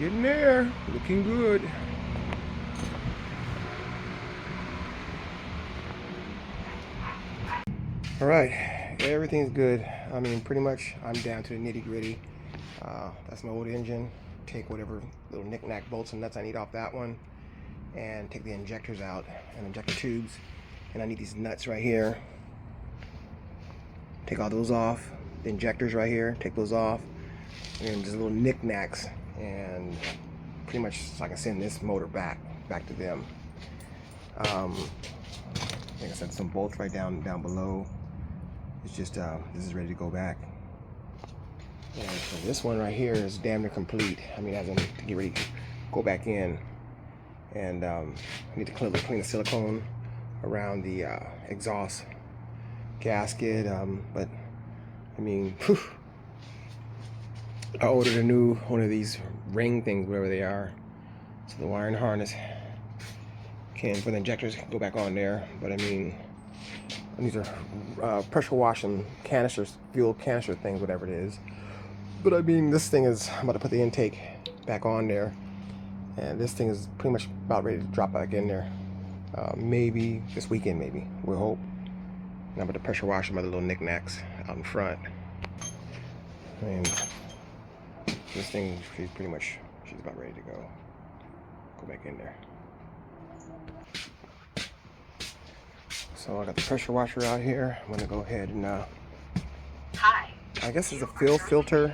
Getting there, looking good. All right, everything's good. I mean, pretty much I'm down to the nitty gritty. That's my old engine. Take whatever little knick-knack bolts and nuts I need off that one, and take the injectors out and injector tubes. And I need these nuts right here. Take all those off. The injectors right here, take those off. And just little knick-knacks, and pretty much so I can send this motor back to them. Like I said, some bolts right down below. It's just this is ready to go back. And so this one right here is damn near complete. I mean, as in to get ready to go back in, and I need to clean the silicone around the exhaust gasket. But I mean, whew, I ordered a new one of these ring things, whatever they are, so the wiring harness can, for the injectors, go back on there. But I mean, these are pressure washing canisters, fuel canister things, whatever it is. But I mean, this thing is, I'm about to put the intake back on there, and this thing is pretty much about ready to drop back in there. Maybe this weekend, maybe, we'll hope. And I'm about to pressure wash some other little knickknacks out in front. And this thing, she's about ready to go back in there. So I got the pressure washer out here. I'm gonna go ahead and I guess it's a fill filter.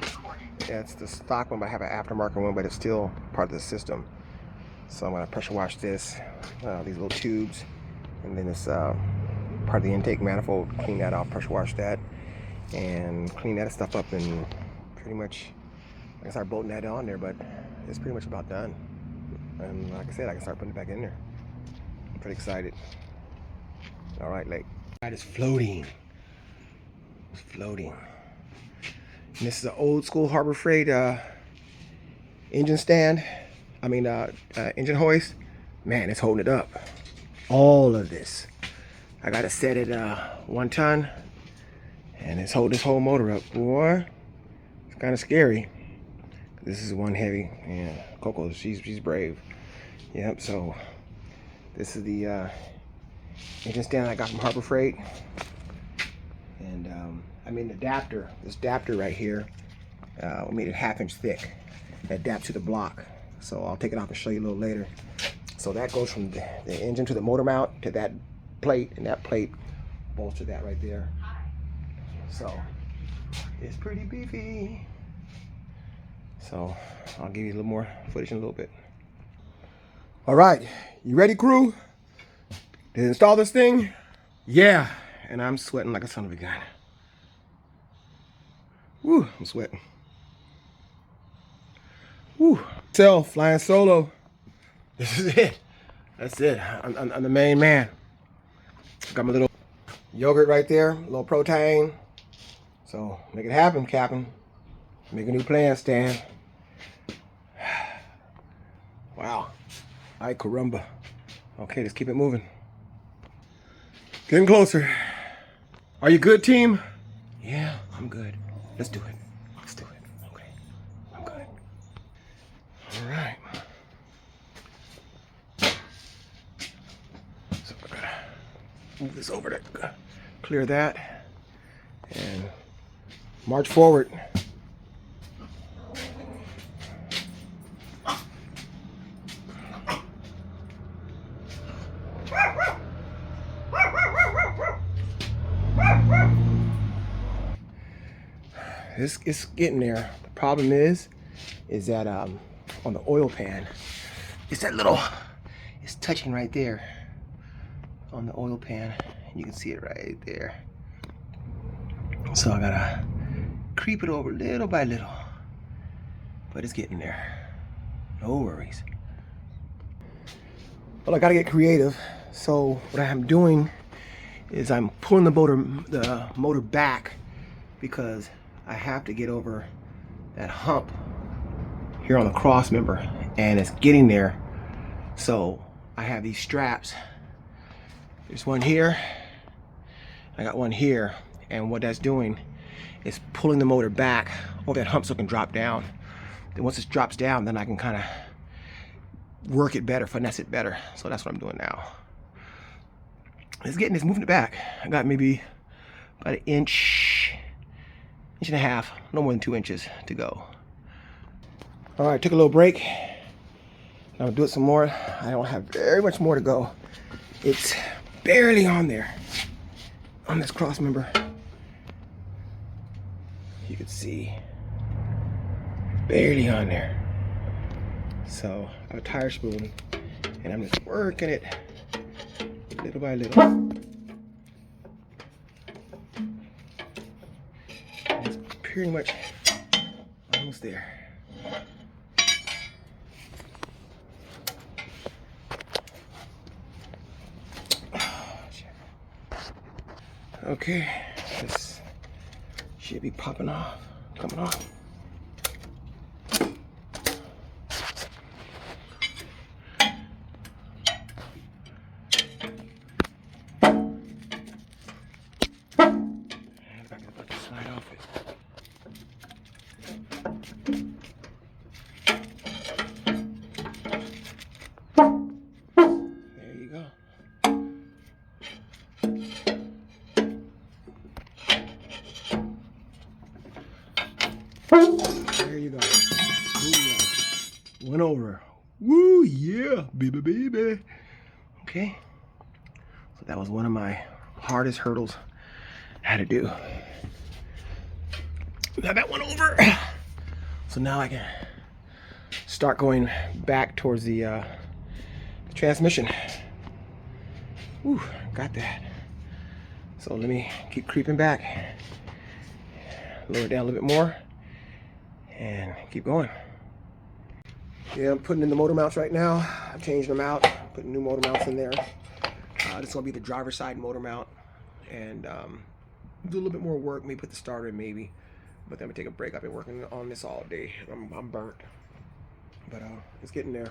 Yeah, it's the stock one, but I have an aftermarket one, but it's still part of the system. So I'm gonna pressure wash this, these little tubes, and then this part of the intake manifold. Clean that off, pressure wash that, and clean that stuff up, and pretty much I can start bolting that on there. But it's pretty much about done. And like I said, I can start putting it back in there. I'm pretty excited. All right, Lake. That is floating. It's floating. And this is an old school Harbor Freight engine stand. I mean, engine hoist. Man, it's holding it up. All of this. I got it set at 1 ton, and it's holding this whole motor up. Boy, it's kind of scary. This is one heavy. Yeah, Coco, she's brave. Yep. So this is the engine stand I got from Harbor Freight, and I mean, this adapter right here, I made it 1/2 inch thick. That adapts to the block, so I'll take it off and show you a little later. So that goes from the engine to the motor mount to that plate, and that plate bolts to that right there. So it's pretty beefy. So I'll give you a little more footage in a little bit. All right, you ready, crew? To install this thing? Yeah, and I'm sweating like a son of a gun. Woo, I'm sweating. Woo, flying solo. This is it. That's it. I'm the main man. Got my little yogurt right there, a little protein. So make it happen, Captain. Make a new plan, Stan. Wow. Ay, caramba. Okay, let's keep it moving. Getting closer. Are you good, team? Yeah, I'm good. Let's do it. Let's do it. Okay, I'm good. All right. So I gotta move this over to clear that and march forward. It's getting there. The problem is that on the oil pan, it's touching right there. on the oil pan. You can see it right there. So I gotta creep it over little by little, but it's getting there. No worries. Well, I gotta get creative. So what I'm doing is I'm pulling the motor back because I have to get over that hump here on the cross member, and it's getting there. So I have these straps. There's one here, I got one here, and what that's doing is pulling the motor back over that hump so it can drop down. Then once it drops down, then I can kind of work it better, finesse it better. So that's what I'm doing now. It's moving it back. I got maybe about an inch and a half, no more than 2 inches to go. All right, took a little break. I'll do it some more. I don't have very much more to go. It's barely on there, on this cross member. You can see, barely on there. So I have a tire spoon, and I'm just working it little by little. And it's pretty much almost there. Okay, this should be popping off, coming off. There you go. Ooh, went over. Woo, yeah, baby, baby. Okay. So that was one of my hardest hurdles I had to do. Now that went over. So now I can start going back towards the transmission. Woo, got that. So let me keep creeping back. Lower it down a little bit more. And keep going. Yeah, I'm putting in the motor mounts right now. I'm changing them out, putting new motor mounts in there. This is gonna be the driver's side motor mount, and do a little bit more work. Maybe put the starter in, maybe. But then I'm gonna take a break. I've been working on this all day. I'm burnt, but it's getting there.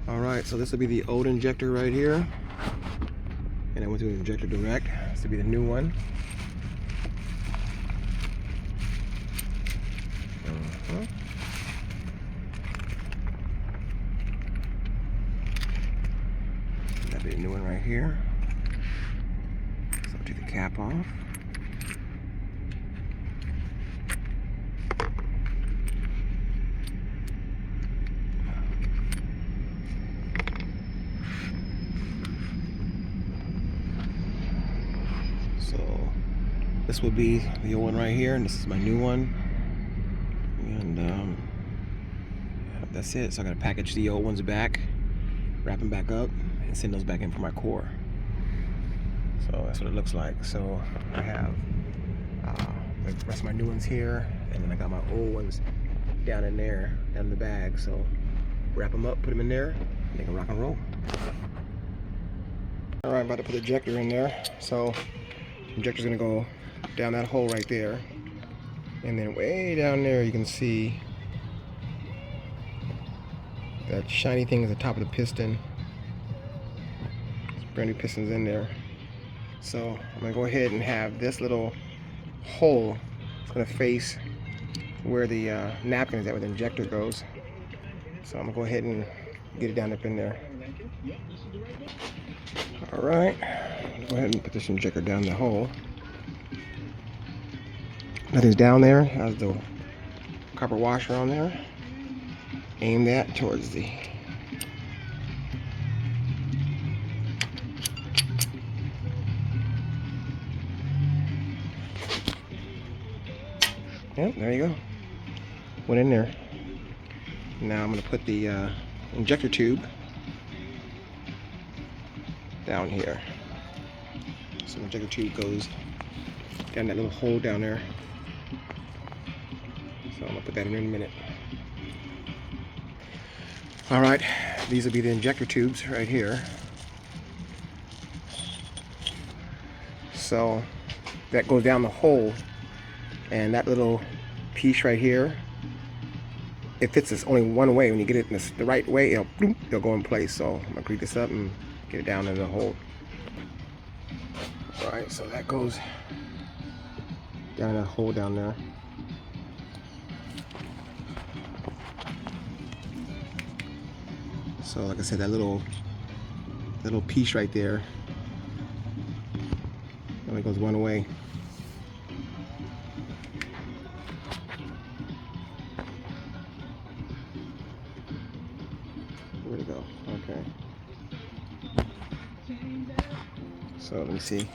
All right, so this will be the old injector right here, and I went to injector direct. This will be the new one. That'd be a new one right here. So I'll take the cap off. So this would be the old one right here, and this is my new one. And that's it. So I gotta package the old ones back, wrap them back up, and send those back in for my core. So that's what it looks like. So I have the rest of my new ones here, and then I got my old ones down in there, down in the bag. So wrap them up, put them in there, and they can rock and roll. All right, I'm about to put the ejector in there. So the injector's gonna go down that hole right there. And then way down there you can see that shiny thing is the top of the piston. There's brand new pistons in there. So I'm gonna go ahead and have this little hole. It's gonna face where the napkin is at, where the injector goes. So I'm gonna go ahead and get it down up in there. All right, go ahead and put this injector down the hole. Nothing's down there. Has the copper washer on there. Aim that towards the yep, there you go. Went in there. Now I'm gonna put the injector tube down here. So the injector tube goes down that little hole down there. So I'm gonna put that in a minute. All right, these will be the injector tubes right here. So that goes down the hole, and that little piece right here, it fits this only one way. When you get it in the right way, it'll go in place. So I'm gonna grease this up and get it down in the hole. All right, so that goes down that hole down there. So like I said, that little piece right there only goes one way. Where'd it go? Okay. So let me see.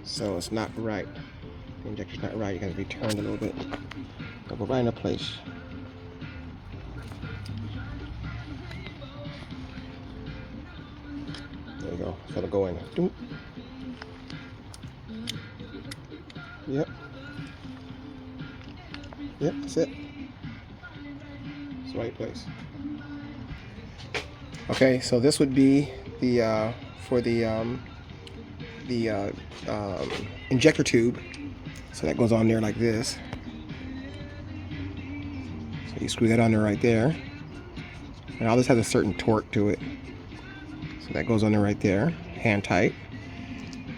So it's not right. The injector's not right. You gotta be turned a little bit. It'll go right into place. There you go. So it'll go in. Doop. Yep. Yep, that's it. It's the right place. Okay, so this would be the for the injector tube. So that goes on there like this. So you screw that on there right there. And all this has a certain torque to it. So that goes on there right there, hand tight.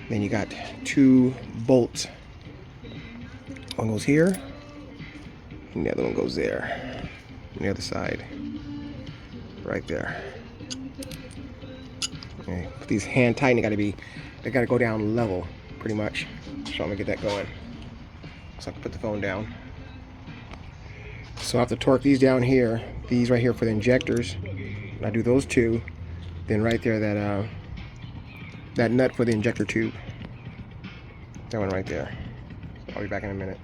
Then you got two bolts. One goes here, and the other one goes there. On the other side, right there. Okay, put these hand tight, and they gotta go down level, pretty much. So I'm gonna get that going. So I can put the phone down. So I have to torque these down here, these right here for the injectors. And I do those two. Then right there, that nut for the injector tube. That one right there. I'll be back in a minute.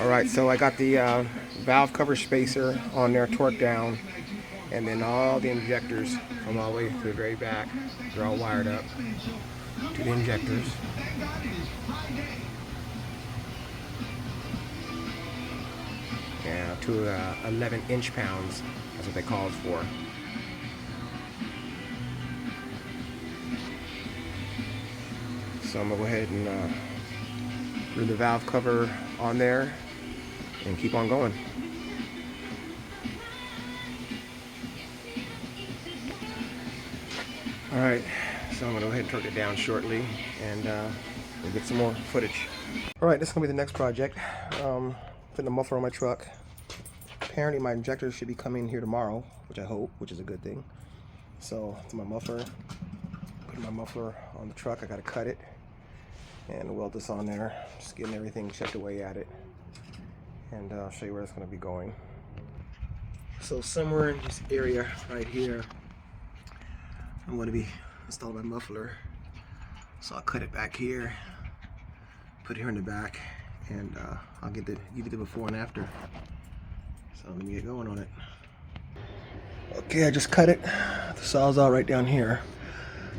All right, so I got the valve cover spacer on there, torqued down, and then all the injectors from all the way to the very back. They're all wired up to the injectors. Yeah, to 11 inch-pounds. That's what they call it for. So I'm gonna go ahead and glue the valve cover on there and keep on going. All right, so I'm gonna go ahead and torque it down shortly, and we'll get some more footage. All right, this is gonna be the next project. Putting a muffler on my truck. Apparently my injectors should be coming here tomorrow, which I hope, which is a good thing. So it's my muffler. Putting my muffler on the truck. I gotta cut it and weld this on there. Just getting everything chipped away at it, and I'll show you where it's gonna be going. So somewhere in this area right here, I'm going to be installing my muffler. So I'll cut it back here, put it here in the back, and I'll give you the before and after. So let me get going on it. Okay, I just cut it. The sawzall right down here.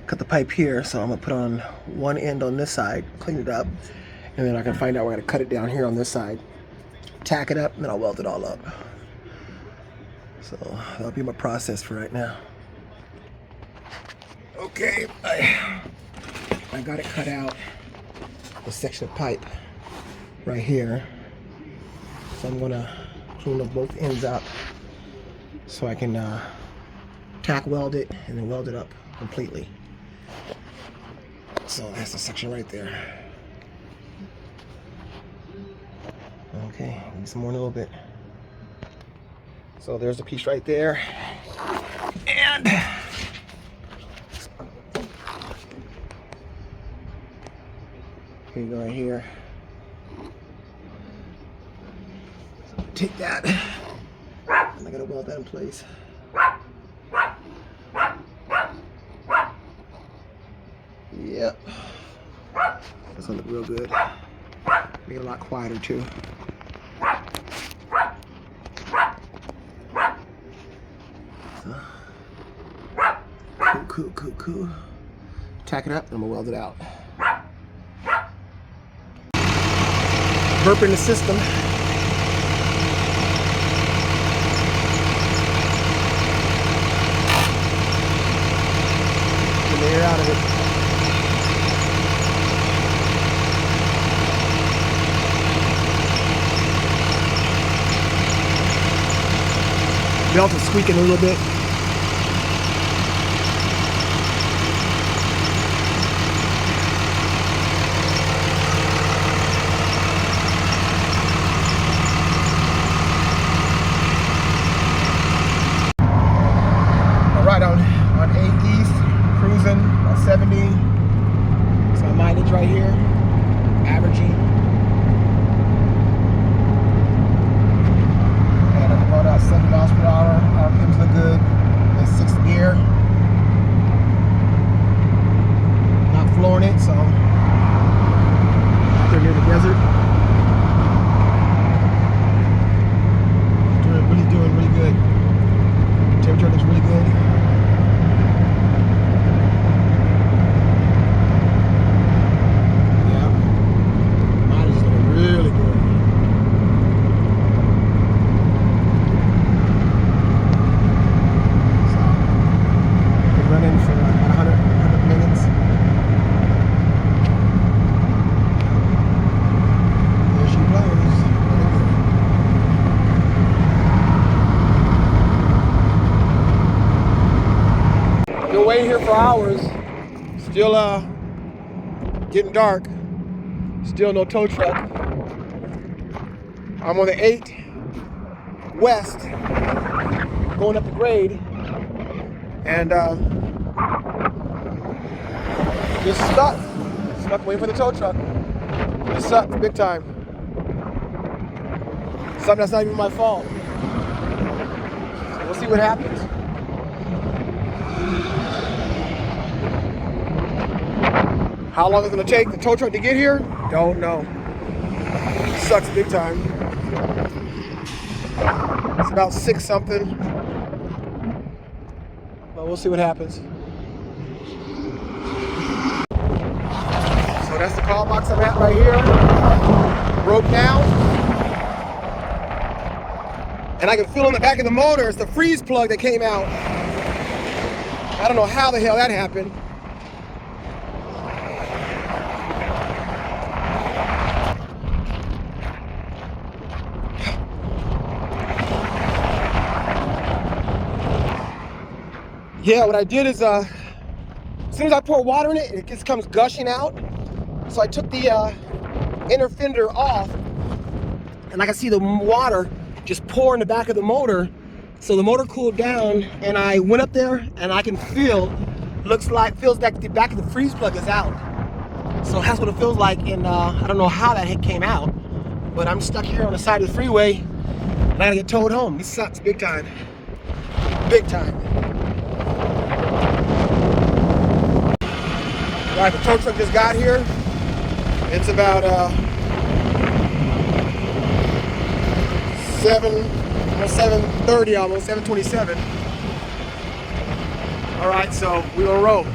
Cut the pipe here, so I'm gonna put on one end on this side, clean it up, and then I can find out where I gotta cut it down here on this side, tack it up, and then I'll weld it all up. So that'll be my process for right now. Okay, I got it cut out, the section of pipe right here. So I'm gonna clean up both ends up so I can tack weld it and then weld it up completely. So that's the section right there. Okay, need some more in a little bit. So there's the piece right there. And here you go right here. So take that. And I gotta weld that in place. Yep. That's gonna look real good. Make it a lot quieter too. So, cool. Tack it up and I'm gonna weld it out. Burp in the system. Get the air out of it. Belt is squeaking a little bit. All right, on 8 East, cruising about 70. It's my mileage right here, averaging. And I'm about 7 miles per hour. RPMs look good. In 6th gear. Not flooring it, so out there near the desert. Doing really good. Temperature looks really good. Yeah. Mileage is looking really good. Running for about 100 minutes. There she blows. Been waiting here for hours. Still getting dark. Still no tow truck. I'm on the 8 West going up the grade. And just stuck waiting for the tow truck. It sucks big time. Something that's not even my fault. So we'll see what happens. How long it's gonna take the tow truck to get here? Don't know. Sucks big time. It's about 6 something. But we'll see what happens. So that's the call box I'm at right here. Broke down. And I can feel on the back of the motor, it's the freeze plug that came out. I don't know how the hell that happened. Yeah, what I did is, as soon as I pour water in it, it just comes gushing out. So I took the inner fender off, and I can see the water just pour in the back of the motor. So the motor cooled down, and I went up there, and I can feel, feels like the back of the freeze plug is out. So that's what it feels like, and I don't know how that hit came out, but I'm stuck here on the side of the freeway, and I gotta get towed home. This sucks big time. Big time. All right, the tow truck just got here. It's about 7:30 almost, 7:27. All right, so we gonna roll.